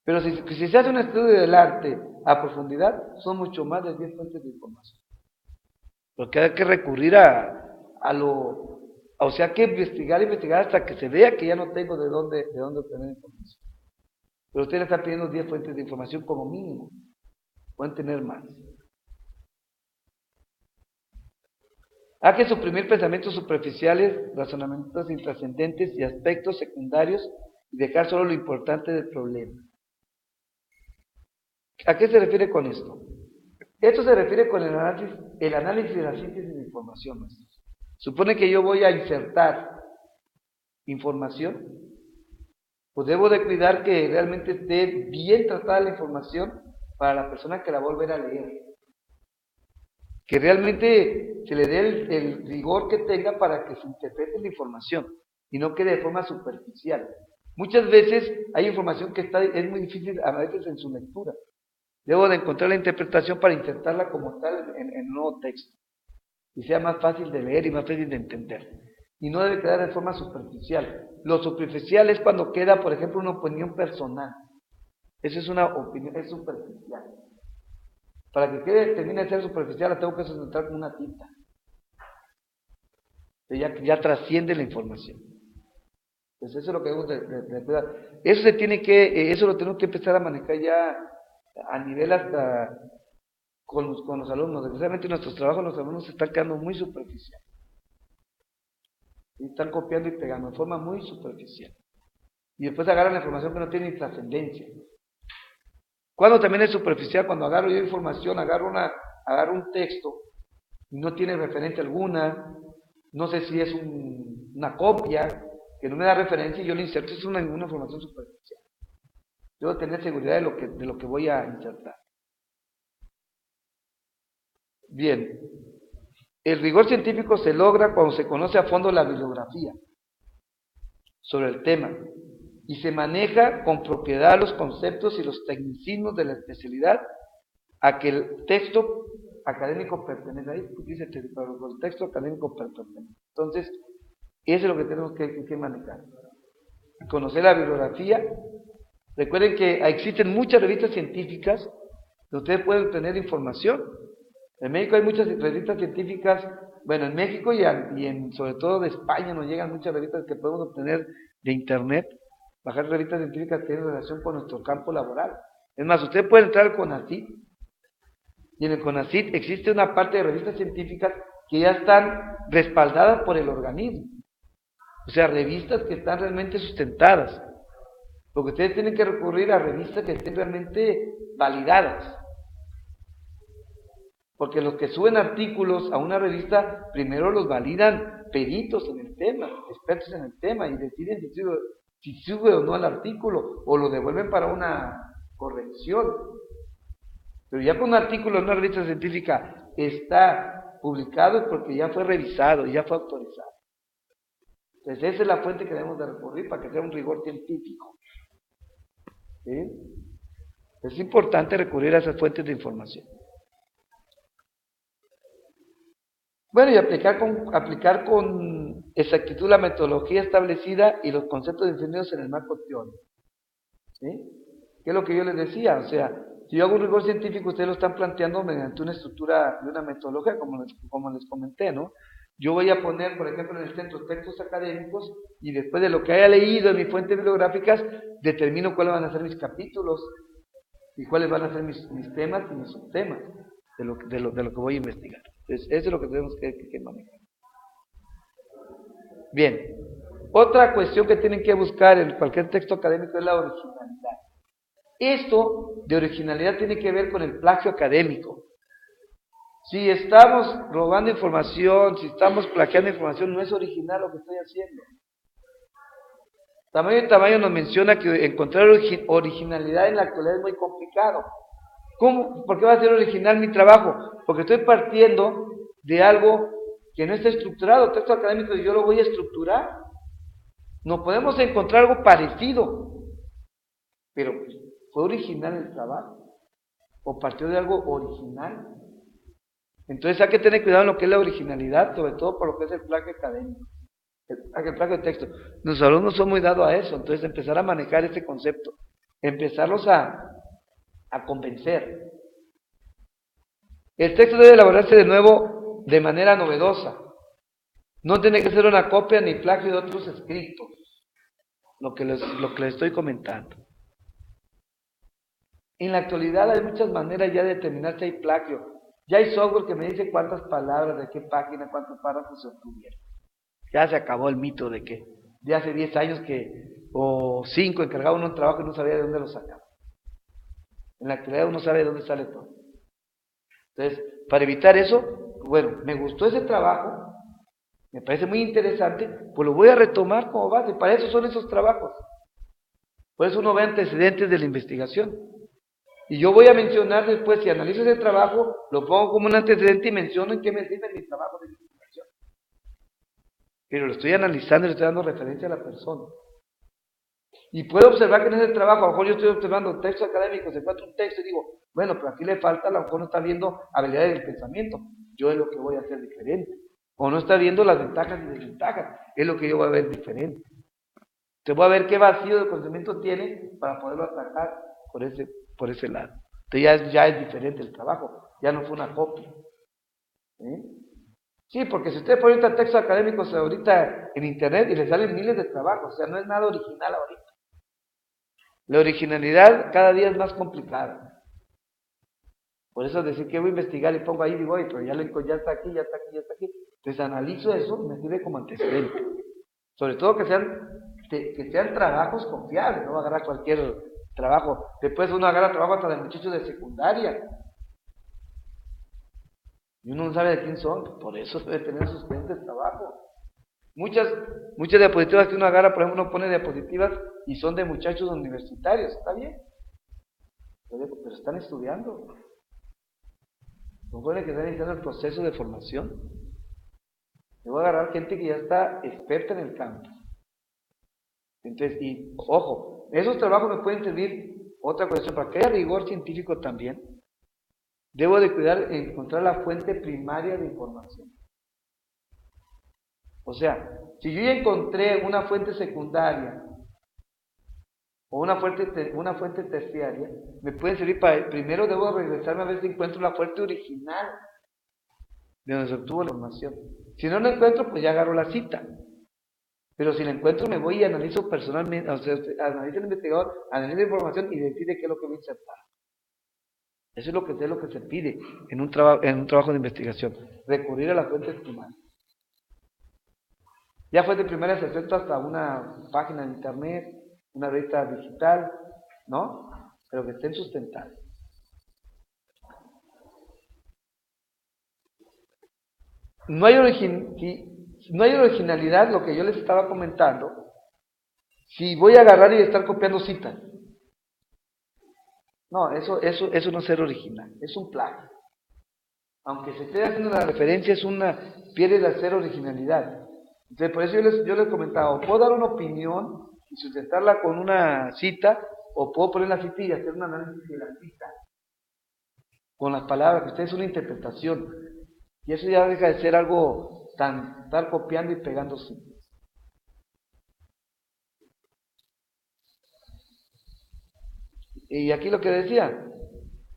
Pero si se hace un estudio del arte a profundidad, son mucho más de 10 fuentes de información. Porque hay que recurrir o sea, hay que investigar hasta que se vea que ya no tengo de dónde obtener información. Pero usted le está pidiendo 10 fuentes de información como mínimo. Pueden tener más. Hay que suprimir pensamientos superficiales, razonamientos intrascendentes y aspectos secundarios y dejar solo lo importante del problema. ¿A qué se refiere con esto? Esto se refiere con el análisis de la síntesis de información. Supone que yo voy a insertar información, pues debo de cuidar que realmente esté bien tratada la información para la persona que la va a volver a leer. Que realmente se le dé el rigor que tenga para que se interprete la información y no quede de forma superficial. Muchas veces hay información que es muy difícil a veces en su lectura. Debo de encontrar la interpretación para insertarla como tal en un nuevo texto y sea más fácil de leer y más fácil de entender. Y no debe quedar de forma superficial. Lo superficial es cuando queda, por ejemplo, una opinión personal. Eso es una opinión, es superficial. Para que termine de ser superficial, la tengo que sustentar con una tinta. Ya trasciende la información. Entonces eso es lo que debemos de cuidar. Eso lo tenemos que empezar a manejar ya a nivel hasta con los alumnos. Desgraciadamente nuestros trabajos los alumnos se están quedando muy superficiales. Y están copiando y pegando de forma muy superficial. Y después agarran la información que no tiene ni trascendencia. Cuando también es superficial, cuando agarro yo información, agarro un texto y no tiene referencia alguna, no sé si es una copia que no me da referencia y yo le inserto, es una información superficial. Debo tener seguridad de lo que voy a insertar. Bien, el rigor científico se logra cuando se conoce a fondo la bibliografía sobre el tema y se maneja con propiedad los conceptos y los tecnicismos de la especialidad a que el texto académico pertenece. Ahí dice el texto académico pertenece. Entonces, eso es lo que tenemos que manejar. Conocer la bibliografía. Recuerden que existen muchas revistas científicas donde ustedes pueden obtener información. En México hay muchas revistas científicas, bueno, en México sobre todo de España nos llegan muchas revistas que podemos obtener de internet, bajar revistas científicas que tienen relación con nuestro campo laboral. Es más, usted puede entrar al CONACYT, y en el CONACYT existe una parte de revistas científicas que ya están respaldadas por el organismo. O sea, revistas que están realmente sustentadas. Porque ustedes tienen que recurrir a revistas que estén realmente validadas. Porque los que suben artículos a una revista, primero los validan peritos en el tema, expertos en el tema, y deciden si sube o no el artículo, o lo devuelven para una corrección. Pero ya con un artículo en una revista científica está publicado es porque ya fue revisado, ya fue autorizado. Entonces esa es la fuente que debemos de recurrir para que sea un rigor científico. ¿Sí? Es importante recurrir a esas fuentes de información. Bueno, y aplicar con exactitud la metodología establecida y los conceptos definidos en el marco teórico. ¿Sí? ¿Qué es lo que yo les decía? O sea, si yo hago un rigor científico, ustedes lo están planteando mediante una estructura de una metodología, como les comenté, ¿no? Yo voy a poner, por ejemplo, en el centro textos académicos y después de lo que haya leído en mis fuentes bibliográficas, determino cuáles van a ser mis capítulos y cuáles van a ser mis temas y mis subtemas de lo que voy a investigar. Entonces, eso es lo que tenemos que manejar. Bien, otra cuestión que tienen que buscar en cualquier texto académico es la originalidad. Esto de originalidad tiene que ver con el plagio académico. Si estamos robando información, si estamos plagiando información, no es original lo que estoy haciendo. Tamayo nos menciona que encontrar originalidad en la actualidad es muy complicado. ¿Cómo? ¿Por qué va a ser original mi trabajo? Porque estoy partiendo de algo que no está estructurado. Texto académico y yo lo voy a estructurar. No podemos encontrar algo parecido, pero ¿fue original el trabajo? ¿O partió de algo original? Entonces hay que tener cuidado en lo que es la originalidad, sobre todo por lo que es el plagio académico, el plagio de texto. Nuestros alumnos son muy dados a eso, entonces empezar a manejar ese concepto, empezarlos a convencer. El texto debe elaborarse de nuevo de manera novedosa. No tiene que ser una copia ni plagio de otros escritos, lo que les estoy comentando. En la actualidad hay muchas maneras ya de determinar si hay plagio. Ya hay software que me dice cuántas palabras, de qué página, cuántos párrafos se obtuvieron. Ya se acabó el mito de que de hace 10 años o 5 encargaba uno un trabajo y no sabía de dónde lo sacaba. En la actualidad uno sabe de dónde sale todo. Entonces, para evitar eso, bueno, me gustó ese trabajo, me parece muy interesante, pues lo voy a retomar como base. Para eso son esos trabajos. Por eso uno ve antecedentes de la investigación. Y yo voy a mencionar después, si analizo ese trabajo, lo pongo como un antecedente y menciono en qué me sirve mi trabajo de investigación. Pero lo estoy analizando y le estoy dando referencia a la persona. Y puedo observar que en ese trabajo, a lo mejor yo estoy observando textos académicos, encuentro un texto y digo, bueno, pero aquí le falta, a lo mejor no está viendo habilidades del pensamiento. Yo es lo que voy a hacer diferente. O no está viendo las ventajas y desventajas. Es lo que yo voy a ver diferente. Entonces voy a ver qué vacío de conocimiento tiene para poderlo atacar por ese lado. Entonces ya es diferente el trabajo, ya no fue una copia. Sí, porque si usted pone ahorita textos académicos ahorita en internet y le salen miles de trabajos, o sea, no es nada original ahorita. La originalidad cada día es más complicada. Por eso decir que voy a investigar y pongo ahí y digo, oye, pero ya está aquí, ya está aquí, ya está aquí. Entonces analizo eso y me sirve como antecedente. Sobre todo que sean trabajos confiables, no agarrar cualquier trabajo. Después uno agarra trabajo hasta de muchachos de secundaria. Y uno no sabe de quién son, por eso debe tener sus clientes de trabajo. Muchas diapositivas que uno agarra, por ejemplo, uno pone diapositivas y son de muchachos universitarios, está bien, pero están estudiando. No puede que están iniciando el proceso de formación. Yo voy a agarrar gente que ya está experta en el campo. Entonces, y ojo, esos trabajos me pueden servir otra cuestión, para que haya rigor científico también. Debo de cuidar encontrar la fuente primaria de información. O sea, si yo ya encontré una fuente secundaria o una fuente terciaria, me puede servir para, primero debo regresarme a ver si encuentro la fuente original de donde se obtuvo la información. Si no la encuentro, pues ya agarro la cita. Pero si la encuentro, me voy y analizo personalmente, o sea, analizo el investigador, analizo la información y decide qué es lo que voy a insertar. Eso es lo que se pide en un trabajo de investigación, recurrir a las fuentes primarias. Ya fuente primaria se acepta hasta una página de internet, una revista digital, ¿no? Pero que estén sustentadas. No hay originalidad, lo que yo les estaba comentando, si voy a agarrar y estar copiando citas. No, eso no es ser original, es un plagio. Aunque se esté haciendo la referencia, pierde la ser originalidad. Entonces, por eso yo les comentaba, o puedo dar una opinión y sustentarla con una cita, o puedo poner la cita y hacer un análisis de la cita con las palabras, que ustedes es una interpretación. Y eso ya deja de ser algo estar copiando y pegando citas. Y aquí lo que decía,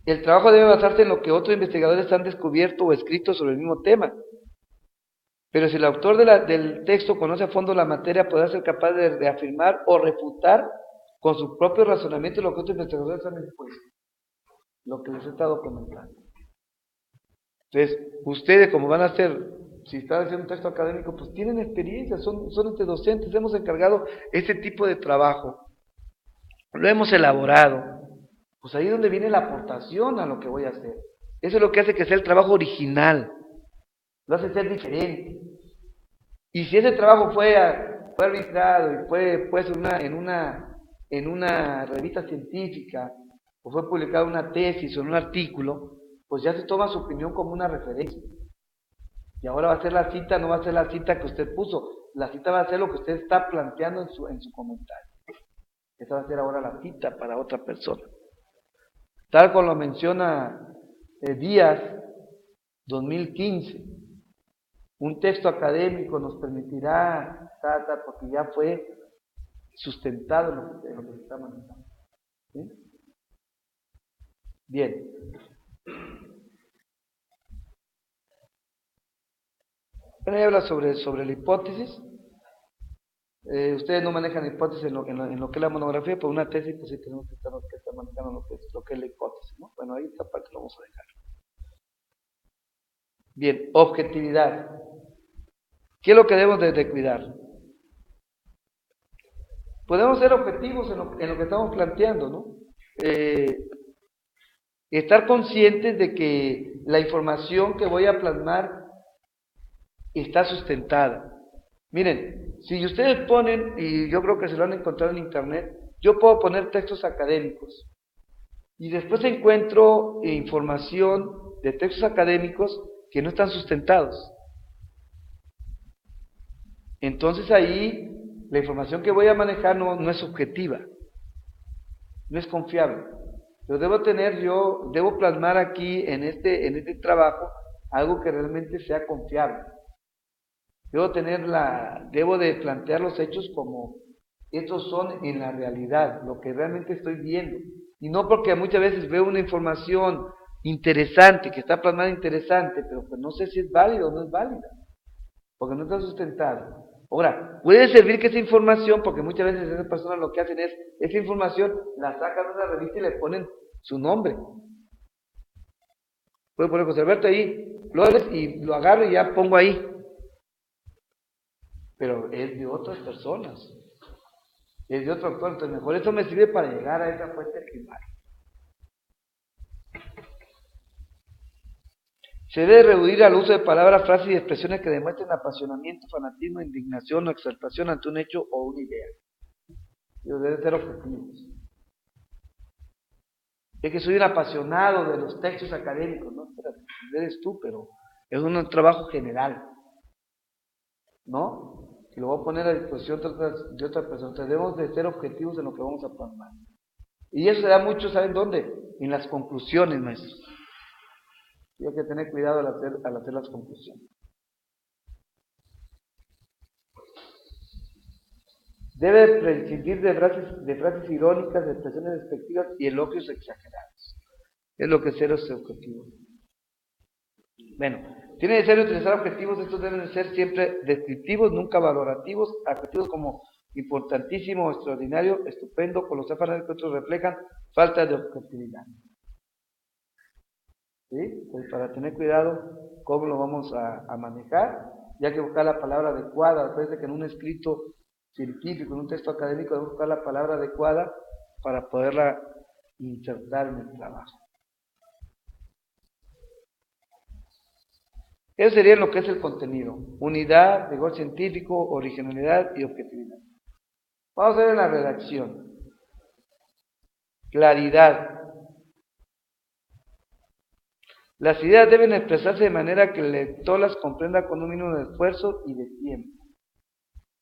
el trabajo debe basarse en lo que otros investigadores han descubierto o escrito sobre el mismo tema. Pero si el autor del texto conoce a fondo la materia, podrá ser capaz de afirmar o refutar con su propio razonamiento lo que otros investigadores han expuesto, lo que les he estado comentando. Entonces, ustedes como van a hacer, si están haciendo un texto académico, pues tienen experiencia, son docentes, hemos encargado este tipo de trabajo, lo hemos elaborado, pues ahí es donde viene la aportación a lo que voy a hacer. Eso es lo que hace que sea el trabajo original, lo hace ser diferente. Y si ese trabajo fue arbitrado y fue puesto en una revista científica, o fue publicada una tesis o en un artículo, pues ya se toma su opinión como una referencia. Y ahora va a ser la cita, no va a ser la cita que usted puso, la cita va a ser lo que usted está planteando en su comentario. Esa va a ser ahora la cita para otra persona. Tal como lo menciona Díaz, 2015, un texto académico nos permitirá, porque ya fue sustentado lo que se está manejando. ¿Sí? Bien. Bueno, habla sobre la hipótesis. Ustedes no manejan hipótesis en lo que es la monografía, pero una tesis, pues sí tenemos que estar manejando lo que es la hipótesis, ¿no? Bueno, ahí esta parte lo vamos a dejar. Bien, objetividad. ¿Qué es lo que debemos de cuidar? Podemos ser objetivos en lo que estamos planteando, ¿no? Estar conscientes de que la información que voy a plasmar está sustentada. Miren, si ustedes ponen, y yo creo que se lo han encontrado en internet, yo puedo poner textos académicos y después encuentro información de textos académicos que no están sustentados. Entonces ahí la información que voy a manejar no es objetiva, no es confiable. Pero debo plasmar aquí en este trabajo algo que realmente sea confiable. Debo de plantear los hechos como estos son en la realidad, lo que realmente estoy viendo. Y no porque muchas veces veo una información interesante, que está plasmada interesante, pero pues no sé si es válida o no es válida, porque no está sustentada. Ahora, puede servir que esa información, porque muchas veces esas personas lo que hacen es, esa información la sacan de una revista y le ponen su nombre. Puedo poner José Alberto ahí, Flores, y lo agarro y ya pongo ahí. Pero es de otras personas. es de otro autor, entonces mejor eso me sirve para llegar a esa fuente primaria. Se debe reducir al uso de palabras, frases y expresiones que demuestren apasionamiento, fanatismo, indignación o exaltación ante un hecho o una idea. Deben ser objetivos. Es que soy un apasionado de los textos académicos, ¿no? Eres tú, pero es un trabajo general, ¿no? Que lo voy a poner a disposición de otras personas. Debemos de ser objetivos en lo que vamos a plasmar. Y eso se da mucho, ¿saben dónde? En las conclusiones, maestros. Y hay que tener cuidado al hacer las conclusiones. Debe prescindir de frases irónicas, de expresiones despectivas y elogios exagerados. Es lo que cero es objetivo. Bueno, tiene que ser utilizar objetivos, estos deben de ser siempre descriptivos, nunca valorativos, adjetivos como importantísimo, extraordinario, estupendo, con los afanes que otros reflejan falta de objetividad. ¿Sí? Pues para tener cuidado cómo lo vamos a manejar, ya que buscar la palabra adecuada. Recuerden que en un escrito científico, en un texto académico, debemos buscar la palabra adecuada para poderla insertar en el trabajo. Eso sería lo que es el contenido: unidad, rigor científico, originalidad y objetividad. Vamos a ver en la redacción. Claridad. Las ideas deben expresarse de manera que el lector las comprenda con un mínimo de esfuerzo y de tiempo.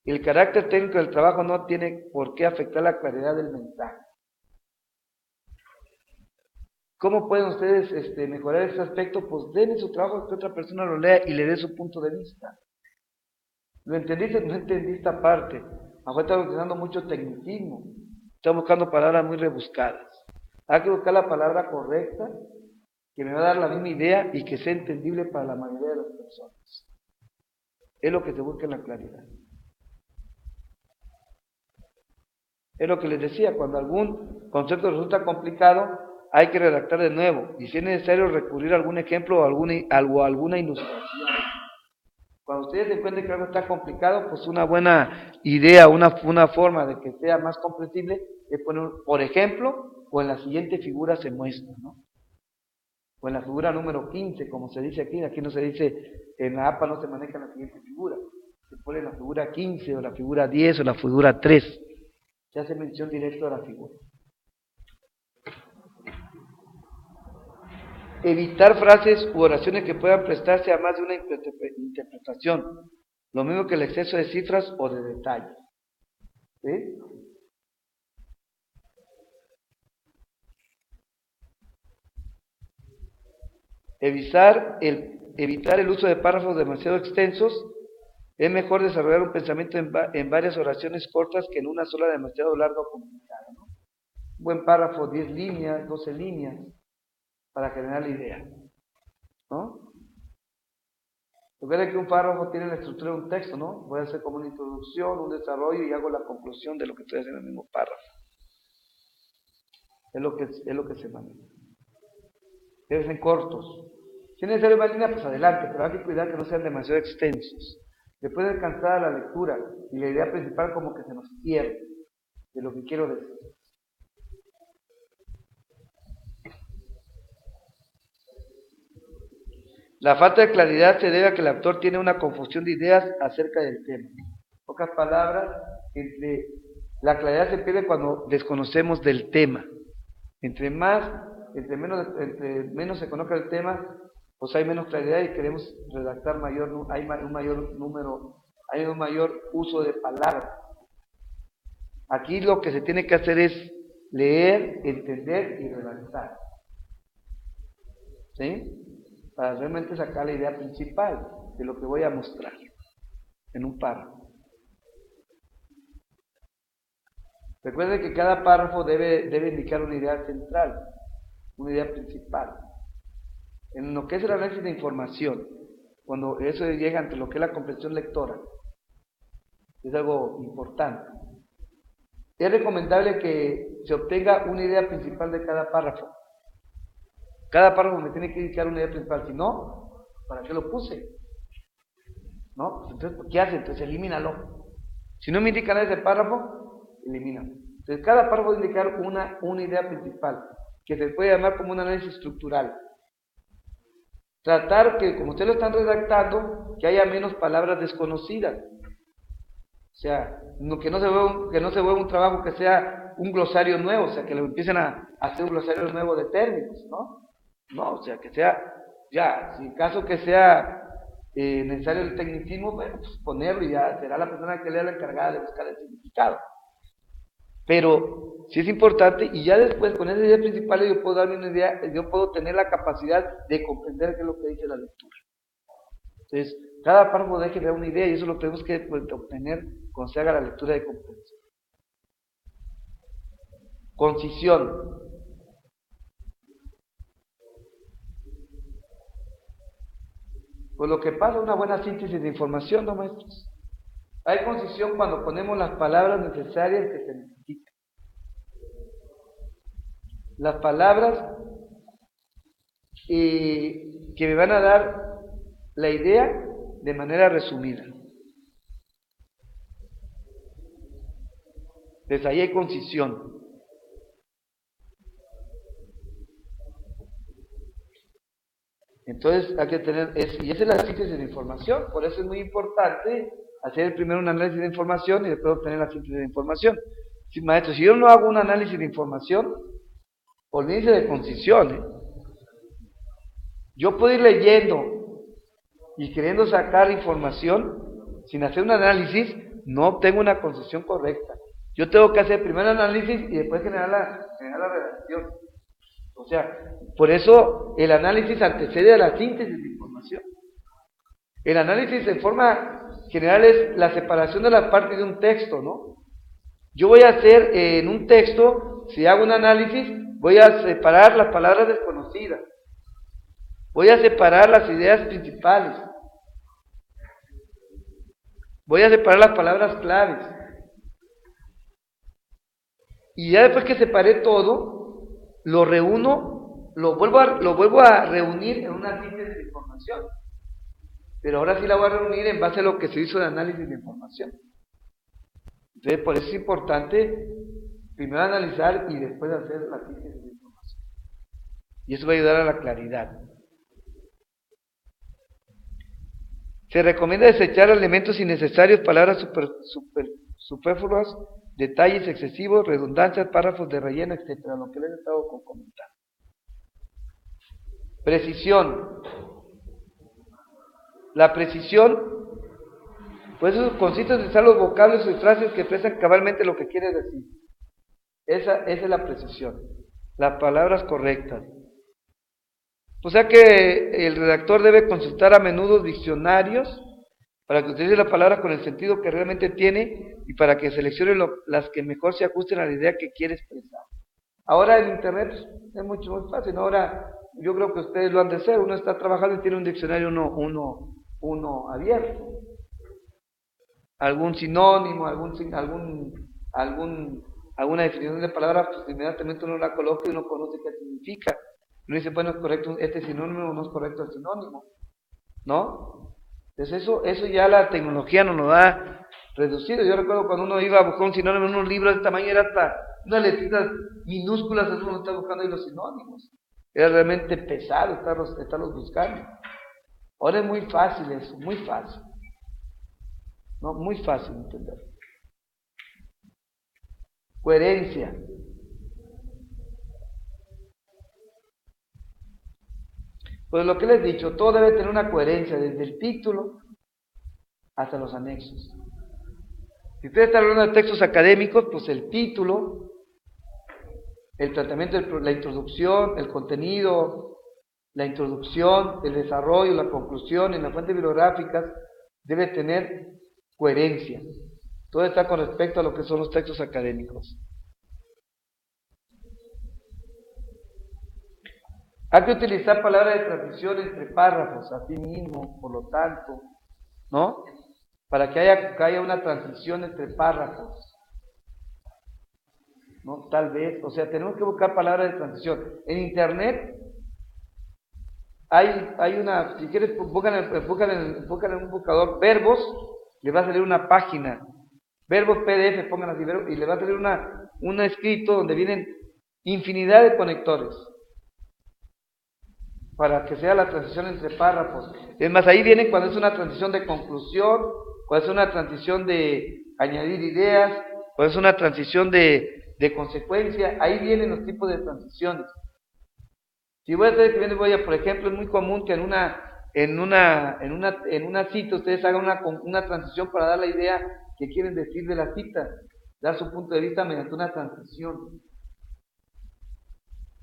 El carácter técnico del trabajo no tiene por qué afectar la claridad del mensaje. ¿Cómo pueden ustedes mejorar ese aspecto? Pues den su trabajo que otra persona lo lea y le dé su punto de vista. ¿Lo entendiste? No entendí esta parte. Ahora estamos utilizando mucho tecnicismo. Estamos buscando palabras muy rebuscadas. Hay que buscar la palabra correcta, que me va a dar la misma idea y que sea entendible para la mayoría de las personas. Es lo que se busca en la claridad. Es lo que les decía, cuando algún concepto resulta complicado, hay que redactar de nuevo, y si es necesario recurrir a algún ejemplo o alguna ilustración. Cuando ustedes encuentren que algo está complicado, pues una buena idea, una forma de que sea más comprensible es poner, por ejemplo, o en la siguiente figura se muestra, ¿no? O en la figura número 15, como se dice aquí no se dice, en la APA no se maneja la siguiente figura, se pone la figura 15 o la figura 10 o la figura 3, se hace mención directa a la figura. Evitar frases u oraciones que puedan prestarse a más de una interpretación, lo mismo que el exceso de cifras o de detalles. ¿Sí? Evitar el uso de párrafos demasiado extensos. Es mejor desarrollar un pensamiento en varias oraciones cortas que en una sola demasiado larga o complicada, ¿no? Un buen párrafo, 10 líneas, 12 líneas, para generar la idea, ¿no? Recuerden que un párrafo tiene la estructura de un texto, ¿no? Voy a hacer como una introducción, un desarrollo y hago la conclusión de lo que estoy haciendo en el mismo párrafo. Es lo que se maneja. Deben ser cortos. Si es necesario más líneas, pues adelante, pero hay que cuidar que no sean demasiado extensos. Después de cansada la lectura y la idea principal como que se nos pierde de lo que quiero decir. La falta de claridad se debe a que el autor tiene una confusión de ideas acerca del tema. En pocas palabras, la claridad se pierde cuando desconocemos del tema. Entre menos se conozca el tema, pues hay menos claridad y queremos redactar hay un mayor uso de palabras. Aquí lo que se tiene que hacer es leer, entender y redactar. ¿Sí? Para realmente sacar la idea principal de lo que voy a mostrar en un párrafo. Recuerden que cada párrafo debe indicar una idea central, una idea principal. En lo que es el análisis de información, cuando eso llega ante lo que es la comprensión lectora, es algo importante. Es recomendable que se obtenga una idea principal de cada párrafo. Cada párrafo me tiene que indicar una idea principal, si no, ¿para qué lo puse? ¿No? Entonces, ¿qué hace? Entonces elimínalo. Si no me indica nada ese párrafo, eliminamos. Entonces, cada párrafo debe indicar una idea principal, que se puede llamar como un análisis estructural. Tratar que, como ustedes lo están redactando, que haya menos palabras desconocidas. O sea, que no se vuelva un trabajo que sea un glosario nuevo, o sea, que lo empiecen a hacer un glosario nuevo de términos, ¿no? No, o sea, que sea, ya, si en caso que sea necesario el tecnicismo, bueno, pues ponerlo y ya será la persona que lea la encargada de buscar el significado. Pero sí es importante, y ya después con esas ideas principales yo puedo darme una idea, yo puedo tener la capacidad de comprender qué es lo que dice la lectura. Entonces, cada párrafo deje ver una idea y eso lo tenemos que obtener cuando se haga la lectura de comprensión. Concisión. Pues lo que pasa es una buena síntesis de información, ¿no, maestros? Hay concisión cuando ponemos las palabras necesarias que se necesitan. Las palabras que me van a dar la idea de manera resumida. Entonces ahí hay concisión. Entonces hay que tener, y esa es la síntesis de información, por eso es muy importante hacer primero un análisis de información y después obtener la síntesis de información. Sí, maestro, si yo no hago un análisis de información, olvídense de concisión, ¿eh? Yo puedo ir leyendo y queriendo sacar información, sin hacer un análisis, no obtengo una concisión correcta. Yo tengo que hacer primero el análisis y después generar la redacción. O sea, por eso el análisis antecede a la síntesis de información. El análisis en forma general es la separación de las partes de un texto, ¿no? Yo voy a hacer en un texto, si hago un análisis, voy a separar las palabras desconocidas. Voy a separar las ideas principales. Voy a separar las palabras claves. Y ya después que separé todo, lo reúno, lo vuelvo a reunir en una síntesis de información. Pero ahora sí la voy a reunir en base a lo que se hizo de análisis de información. Entonces, por eso es importante primero analizar y después hacer la síntesis de información. Y eso va a ayudar a la claridad. Se recomienda desechar elementos innecesarios, palabras superfluas, detalles excesivos, redundancias, párrafos de relleno, etc. Lo que les he estado comentando. Precisión. La precisión, pues eso consiste en usar los vocablos y frases que expresan cabalmente lo que quiere decir. Esa es la precisión. Las palabras correctas. O sea que el redactor debe consultar a menudo diccionarios para que utilice la palabra con el sentido que realmente tiene y para que seleccione las que mejor se ajusten a la idea que quiere expresar. Ahora en internet es mucho más fácil, ¿no? Ahora yo creo que ustedes lo han de hacer, uno está trabajando y tiene un diccionario uno abierto. Algún sinónimo, alguna definición de palabra, pues inmediatamente uno la coloca y uno conoce qué significa. Uno dice, bueno, es correcto este sinónimo o no es correcto el sinónimo, ¿no? Entonces eso ya la tecnología nos lo ha reducido. Yo recuerdo cuando uno iba a buscar un sinónimo en unos libros de este tamaño, era hasta unas letritas minúsculas, eso uno está buscando ahí los sinónimos. Era realmente pesado estarlos buscando. Ahora es muy fácil eso, muy fácil. ¿No? Muy fácil de entender. Coherencia. Pues lo que les he dicho, todo debe tener una coherencia, desde el título hasta los anexos. Si ustedes están hablando de textos académicos, pues el título, el tratamiento, la introducción, el contenido, la introducción, el desarrollo, la conclusión en las fuentes bibliográficas, debe tener coherencia. Todo está con respecto a lo que son los textos académicos. Hay que utilizar palabras de transición entre párrafos, así mismo, por lo tanto, ¿no? Para que haya una transición entre párrafos, ¿no? Tal vez, o sea, tenemos que buscar palabras de transición. En internet hay una, si quieres, buscan en un buscador verbos, le va a salir una página Verbos PDF, pongan así, y le va a salir un escrito donde vienen infinidad de conectores para que sea la transición entre párrafos. Es más, ahí viene cuando es una transición de conclusión, cuando es una transición de añadir ideas, cuando es una transición de consecuencia, ahí vienen los tipos de transiciones. Si voy a estar escribiendo, por ejemplo, es muy común que en una cita ustedes hagan una transición para dar la idea que quieren decir de la cita, dar su punto de vista mediante una transición,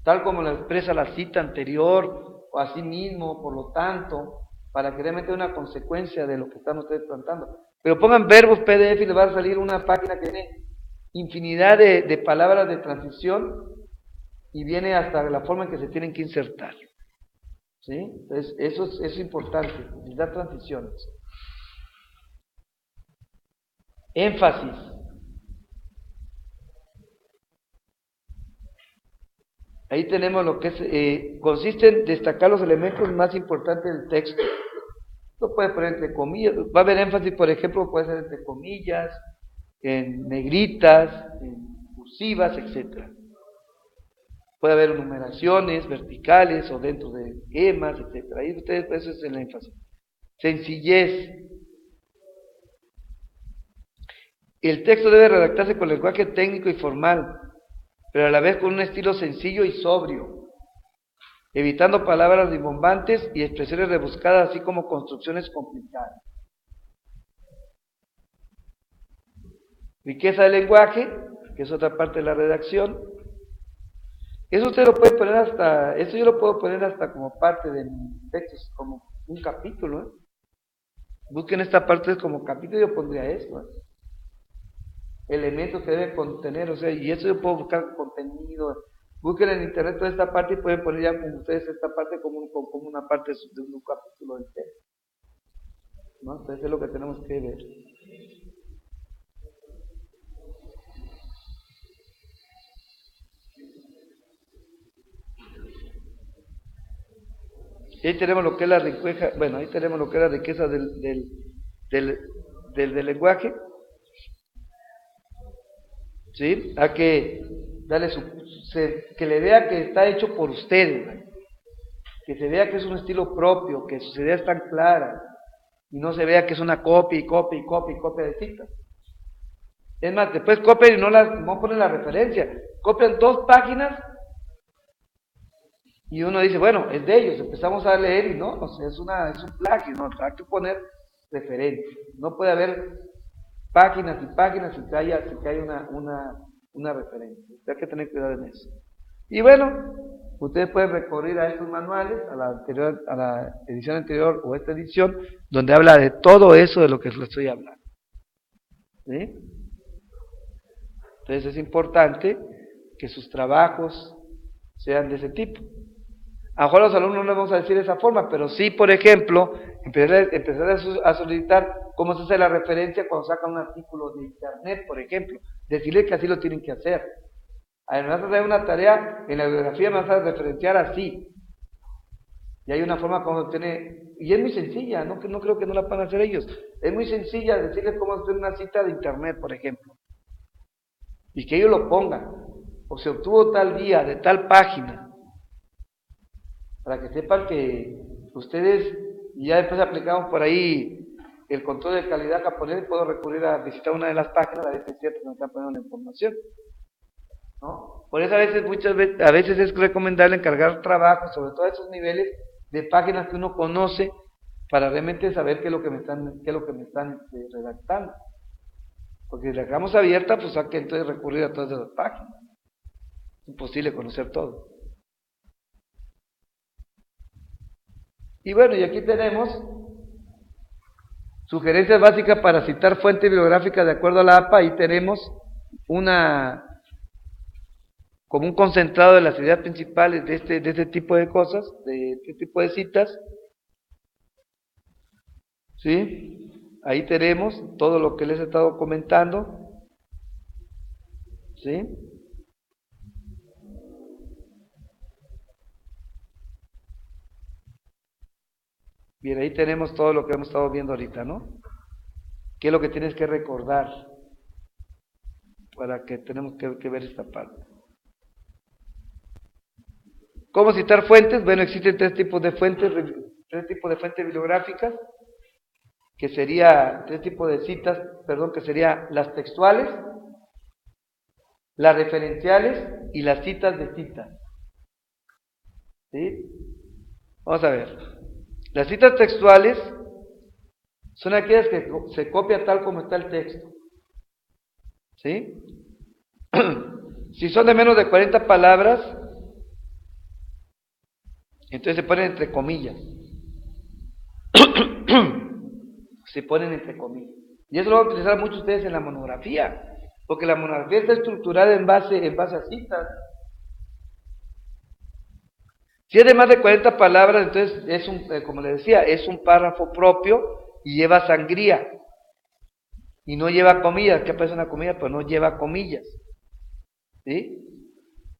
tal como lo expresa la cita anterior, o así mismo, por lo tanto, para que realmente haya una consecuencia de lo que están ustedes tratando. Pero pongan verbos PDF y les va a salir una página que tiene infinidad de palabras de transición y viene hasta la forma en que se tienen que insertar. ¿Sí? Entonces, eso es importante, dar transiciones. Énfasis. Ahí tenemos lo que es, consiste en destacar los elementos más importantes del texto. Lo puede poner entre comillas, va a haber énfasis, por ejemplo, puede ser entre comillas, en negritas, en cursivas, etc. Puede haber numeraciones verticales o dentro de gemas, etc. Ahí ustedes, eso es el énfasis. Sencillez. El texto debe redactarse con lenguaje técnico y formal, pero a la vez con un estilo sencillo y sobrio, evitando palabras rimbombantes y expresiones rebuscadas, así como construcciones complicadas. Riqueza del lenguaje, que es otra parte de la redacción. Eso usted lo puede poner hasta, eso yo lo puedo poner hasta como parte de mis textos, como un capítulo, ¿eh? Busquen esta parte como capítulo, yo pondría esto, ¿eh? Elementos que debe contener, o sea, y eso yo puedo buscar contenido. Busquen en internet toda esta parte y pueden poner ya con ustedes esta parte como una parte de un capítulo del texto, ¿no? Entonces es lo que tenemos que ver. Y ahí tenemos lo que es la riqueza, bueno, ahí tenemos lo que es la riqueza del, del lenguaje, ¿sí? A que darle que le vea que está hecho por ustedes, ¿no? Que se vea que es un estilo propio, que sus ideas están claras, y no se vea que es una copia y copia y copia y copia de citas. Es más, después copian y no ponen la referencia, copian 2 páginas y uno dice, bueno, es de ellos, empezamos a leer y no, o sea, es un plagio, no, hay que poner referencia, no puede haber páginas y páginas sin que haya una referencia, hay que tener cuidado en eso. Y bueno, ustedes pueden recurrir a estos manuales, a la edición anterior o esta edición, donde habla de todo eso de lo que les estoy hablando. ¿Sí? Entonces es importante que sus trabajos sean de ese tipo. A lo mejor a los alumnos no les vamos a decir de esa forma, pero sí, por ejemplo, empezar a solicitar cómo se hace la referencia cuando sacan un artículo de internet, por ejemplo. Decirles que así lo tienen que hacer. Además de hacer una tarea, en la bibliografía me vas a referenciar así. Y hay una forma como obtener, y es muy sencilla, no creo que no la puedan hacer ellos. Es muy sencilla decirles cómo hacer una cita de internet, por ejemplo. Y que ellos lo pongan. O se obtuvo tal día, de tal página. Para que sepan que ustedes, y ya después aplicamos por ahí el control de calidad japonés, puedo recurrir a visitar una de las páginas, a ver si es cierto que me están poniendo la información, ¿no? Por eso a veces es recomendable encargar trabajos, sobre todo a esos niveles de páginas que uno conoce, para realmente saber qué es lo que me están redactando. Porque si la dejamos abierta, pues hay que entonces recurrir a todas esas páginas. Es imposible conocer todo. Y bueno, y aquí tenemos sugerencias básicas para citar fuentes bibliográficas de acuerdo a la APA. Ahí tenemos como un concentrado de las ideas principales de este tipo de cosas, de este tipo de citas. ¿Sí? Ahí tenemos todo lo que les he estado comentando. ¿Sí? Bien, ahí tenemos todo lo que hemos estado viendo ahorita, ¿no? ¿Qué es lo que tienes que recordar? para que tenemos que ver esta parte. ¿Cómo citar fuentes? Bueno, existen tres tipos de fuentes bibliográficas, que sería tres tipos de citas, perdón, que serían las textuales, las referenciales y las citas de citas. ¿Sí? Vamos a ver. Las citas textuales son aquellas que se copia tal como está el texto. ¿Sí? Si son de menos de 40 palabras, entonces se ponen entre comillas. Se ponen entre comillas. Y eso lo van a utilizar muchos de ustedes en la monografía, porque la monografía está estructurada en base a citas. Si es de más de 40 palabras, entonces es como les decía, es un párrafo propio y lleva sangría. Y no lleva comillas. ¿Qué aparece una comilla? Pues no lleva comillas. ¿Sí?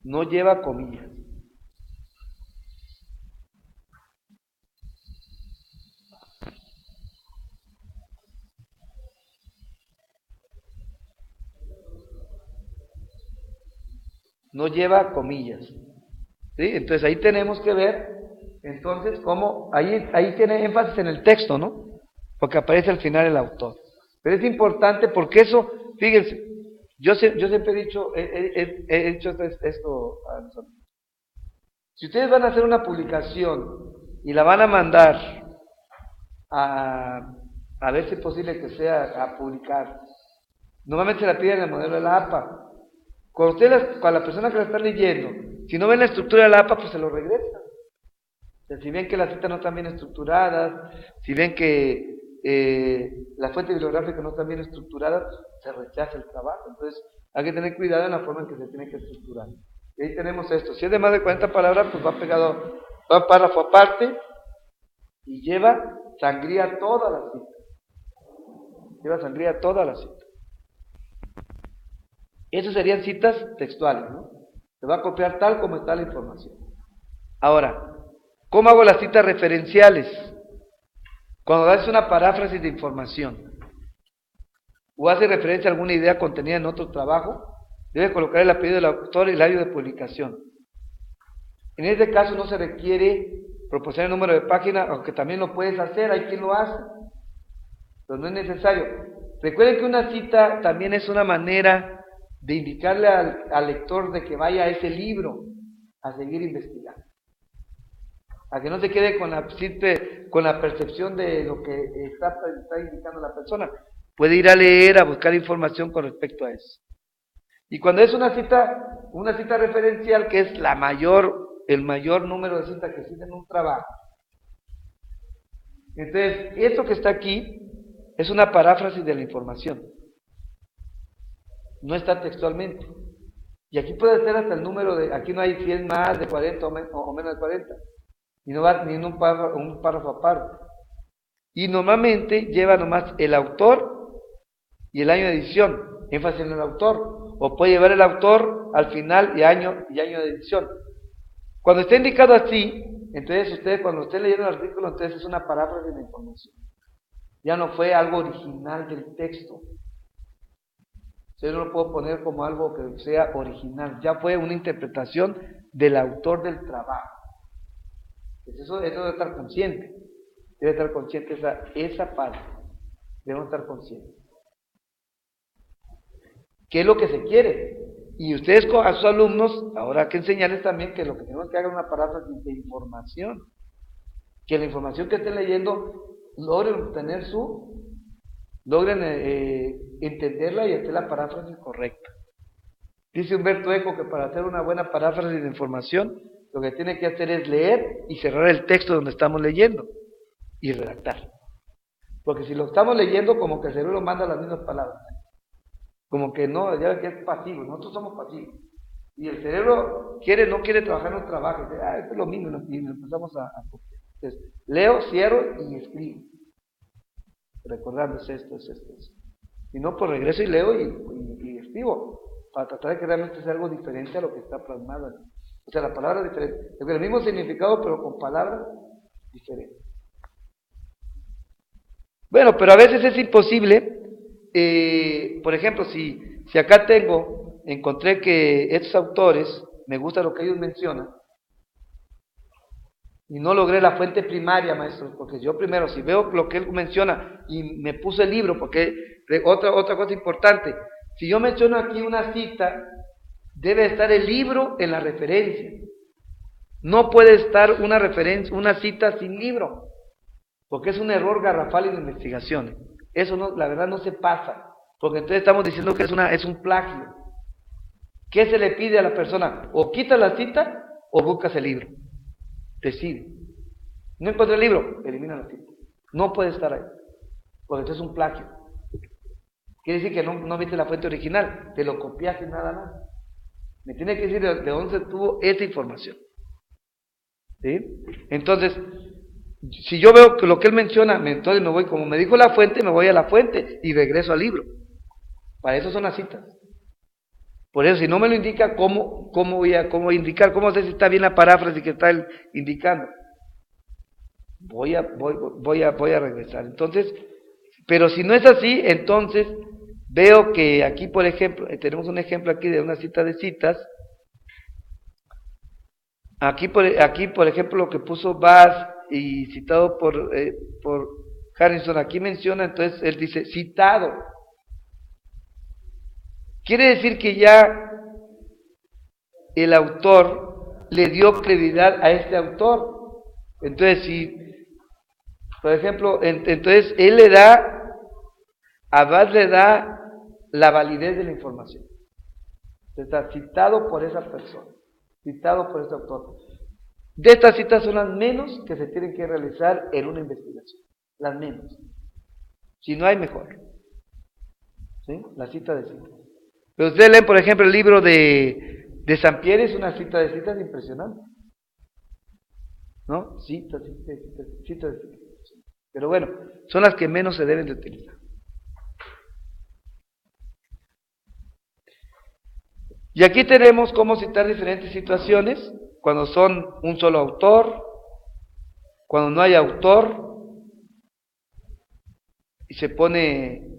No lleva comillas. No lleva comillas. ¿Sí? Entonces ahí tenemos que ver, entonces, cómo, ahí tiene énfasis en el texto, ¿no? Porque aparece al final el autor. Pero es importante porque eso, fíjense, yo siempre he dicho, he dicho esto a los amigos. Si ustedes van a hacer una publicación y la van a mandar a ver si es posible que sea a publicar, normalmente se la piden en el modelo de la APA. Cuando la persona que la está leyendo, si no ven la estructura de la APA, pues se lo regresa. O sea, si ven que las citas no están bien estructuradas, si ven que las fuentes bibliográficas no están bien estructuradas, se rechaza el trabajo. Entonces, hay que tener cuidado en la forma en que se tiene que estructurar. Y ahí tenemos esto. Si es de más de 40 palabras, pues va pegado, va párrafo aparte y lleva sangría toda la cita. Lleva sangría toda la cita. Esas serían citas textuales, ¿no? Se va a copiar tal como está la información. Ahora, ¿cómo hago las citas referenciales? Cuando das una paráfrasis de información o hace referencia a alguna idea contenida en otro trabajo, debe colocar el apellido del autor y el año de publicación. En este caso no se requiere proporcionar el número de página, aunque también lo puedes hacer, hay quien lo hace, pero no es necesario. Recuerden que una cita también es una manera de indicarle al lector de que vaya a ese libro a seguir investigando, a que no se quede con la percepción de lo que está indicando la persona. Puede ir a leer, a buscar información con respecto a eso. Y cuando es una cita referencial, que es el mayor número de citas que existen en un trabajo, entonces esto que está aquí es una paráfrasis de la información, no está textualmente. Y aquí puede ser hasta el número aquí no hay 100 más de 40 o menos de 40, y no va ni en un párrafo aparte. Y normalmente lleva nomás el autor y el año de edición, énfasis en el autor, o puede llevar el autor al final y año de edición. Cuando está indicado así, entonces cuando usted leyendo el artículo, entonces es una paráfrasis de la información. Ya no fue algo original del texto. Yo no lo puedo poner como algo que sea original, ya fue una interpretación del autor del trabajo. Eso debe estar consciente, esa parte, debemos estar conscientes. ¿Qué es lo que se quiere? Y ustedes a sus alumnos, ahora hay que enseñarles también que lo que tenemos que hacer es una paráfrasis de información, que la información que estén leyendo logren entenderla y hacer la paráfrasis correcta. Dice Humberto Eco que para hacer una buena paráfrasis de información, lo que tiene que hacer es leer y cerrar el texto donde estamos leyendo y redactar. Porque si lo estamos leyendo, como que el cerebro manda las mismas palabras. Como que no, ya que es pasivo, nosotros somos pasivos. Y el cerebro no quiere trabajar en un trabajo, dice, esto es lo mismo, y nos empezamos a copiar. Entonces, leo, cierro y escribo. Recordando es esto. Si no, pues regreso y leo y escribo, para tratar de que realmente sea algo diferente a lo que está plasmado. O sea, la palabra es diferente. Es el mismo significado, pero con palabras diferentes. Bueno, pero a veces es imposible. Por ejemplo, si Si acá encontré que estos autores, me gusta lo que ellos mencionan, y no logré la fuente primaria, maestro, porque yo primero, si veo lo que él menciona, y me puse el libro, porque otra cosa importante, si yo menciono aquí una cita, debe estar el libro en la referencia. No puede estar una cita sin libro, porque es un error garrafal en investigaciones. Eso no, la verdad no se pasa, porque entonces estamos diciendo que es un plagio. ¿Qué se le pide a la persona? O quitas la cita o buscas el libro. Decide. No encontré el libro, elimina la cita. No puede estar ahí, porque entonces es un plagio. Quiere decir que no viste la fuente original, te lo copiaste nada más. Me tiene que decir de dónde se tuvo esa información. ¿Sí? Entonces, si yo veo que lo que él menciona, entonces me voy, como me dijo la fuente, me voy a la fuente y regreso al libro. Para eso son las citas. Por eso, si no me lo indica, ¿cómo voy a indicar? ¿Cómo sé si está bien la paráfrasis que está él indicando? Voy a regresar. Entonces, pero si no es así, entonces veo que aquí, por ejemplo, tenemos un ejemplo aquí de una cita de citas. Aquí, por ejemplo, lo que puso Bass y citado por Harrison, aquí menciona, entonces él dice, citado. Quiere decir que ya el autor le dio credibilidad a este autor. Entonces, si, por ejemplo, entonces él Abbas le da la validez de la información. Está citado por esa persona, citado por ese autor. De estas citas son las menos que se tienen que realizar en una investigación. Las menos. Si no hay, mejor. ¿Sí? La cita de citas. Pero ustedes leen, por ejemplo, el libro de Sampierre, es una cita de citas impresionante. ¿No? Citas. Pero bueno, son las que menos se deben de utilizar. Y aquí tenemos cómo citar diferentes situaciones, cuando son un solo autor, cuando no hay autor, y se pone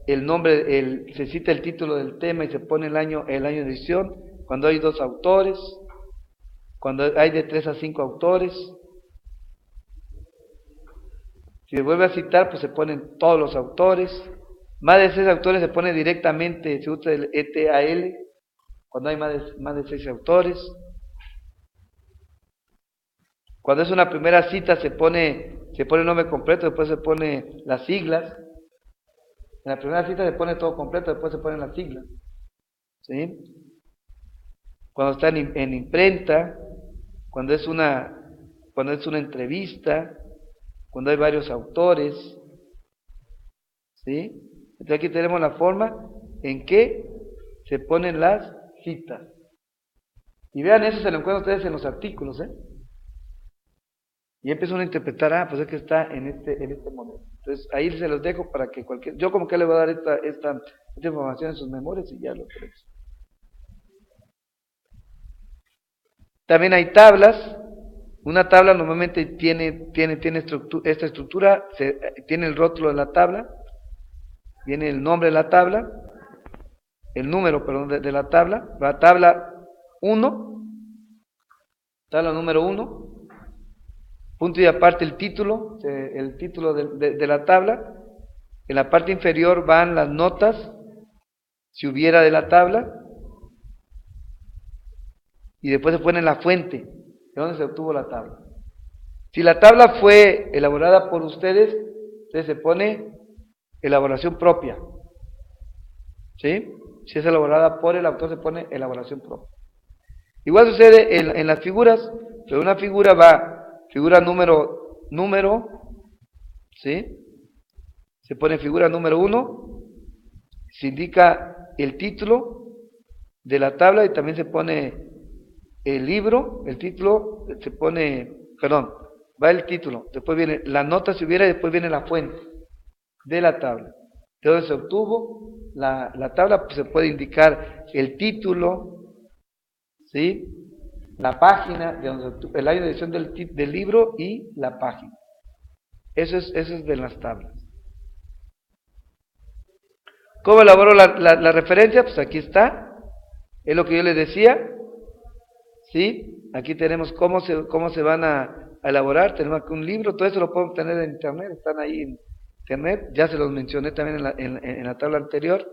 el nombre, se cita el título del tema y se pone el año de edición, cuando hay dos autores, cuando hay de 3 a 5 autores. Si se vuelve a citar, pues se ponen todos los autores. Más de 6 autores se pone directamente, se usa el ETAL, cuando hay más de 6 autores. Cuando es una primera cita se pone el nombre completo, después se pone las siglas. En la primera cita se pone todo completo, después se ponen las siglas. ¿Sí? Cuando está en imprenta, cuando es una entrevista, cuando hay varios autores. ¿Sí? Entonces aquí tenemos la forma en que se ponen las citas. Y vean, eso se lo encuentran ustedes en los artículos, Y empiezan a interpretar, pues es que está en este modelo. Entonces ahí se los dejo para que yo como que le voy a dar esta información en sus memorias y ya lo tenemos. También hay tablas. Una tabla normalmente tiene esta estructura, tiene el rótulo de la tabla, viene el nombre de la tabla, el número, perdón, de la tabla, la tabla 1, tabla número 1, punto y aparte el título de la tabla. En la parte inferior van las notas, si hubiera, de la tabla, y después se pone la fuente, de dónde se obtuvo la tabla. Si la tabla fue elaborada por ustedes, entonces se pone elaboración propia. ¿Sí? Si es elaborada por el autor, se pone elaboración propia. Igual sucede en las figuras, pero una figura figura número, ¿sí? Se pone figura número 1, se indica el título de la tabla y también se pone el libro, el título, se pone, perdón, va el título, después viene la nota si hubiera y después viene la fuente de la tabla. De donde se obtuvo la tabla, pues se puede indicar el título, ¿sí? La página, de donde se obtuvo, el año de edición del libro y la página. Eso es de las tablas. ¿Cómo elaboro la referencia? Pues aquí está, es lo que yo les decía, ¿sí? Aquí tenemos cómo se van a elaborar, tenemos aquí un libro, todo eso lo pueden tener en internet, están ahí en internet, ya se los mencioné también en la tabla anterior,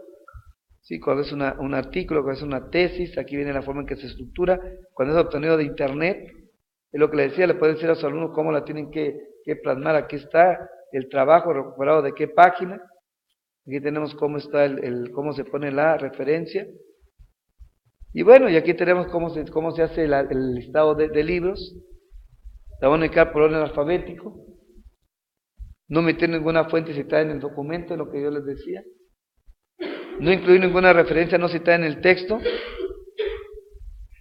¿sí? Cuando es un artículo, cuando es una tesis, aquí viene la forma en que se estructura, cuando es obtenido de internet, es lo que le decía, le pueden decir a sus alumnos cómo la tienen que plasmar, aquí está el trabajo recuperado de qué página, aquí tenemos cómo está cómo se pone la referencia, y bueno, y aquí tenemos cómo se hace el listado de libros, la van a ubicar por orden alfabético, no meter ninguna fuente citada en el documento, lo que yo les decía, no incluir ninguna referencia no citada en el texto.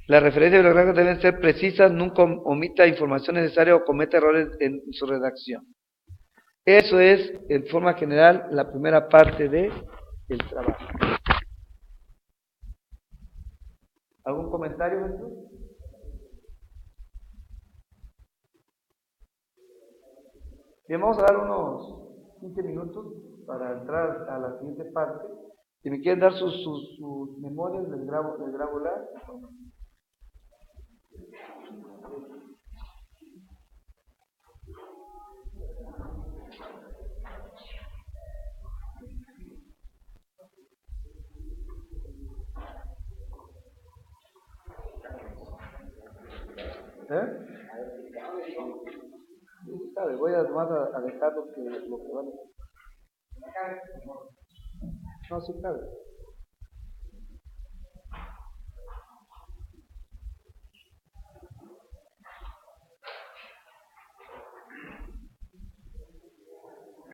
Las referencias bibliográficas deben ser precisas, nunca omita información necesaria o cometa errores en su redacción. Eso es, en forma general, la primera parte del trabajo. ¿Algún comentario, Jesús? Bien, vamos a dar unos 15 minutos para entrar a la siguiente parte. Si me quieren dar sus memorias, les grabo la. ¿Eh? Sí, sabe, voy a dejar lo que van a. No, sí, cabe.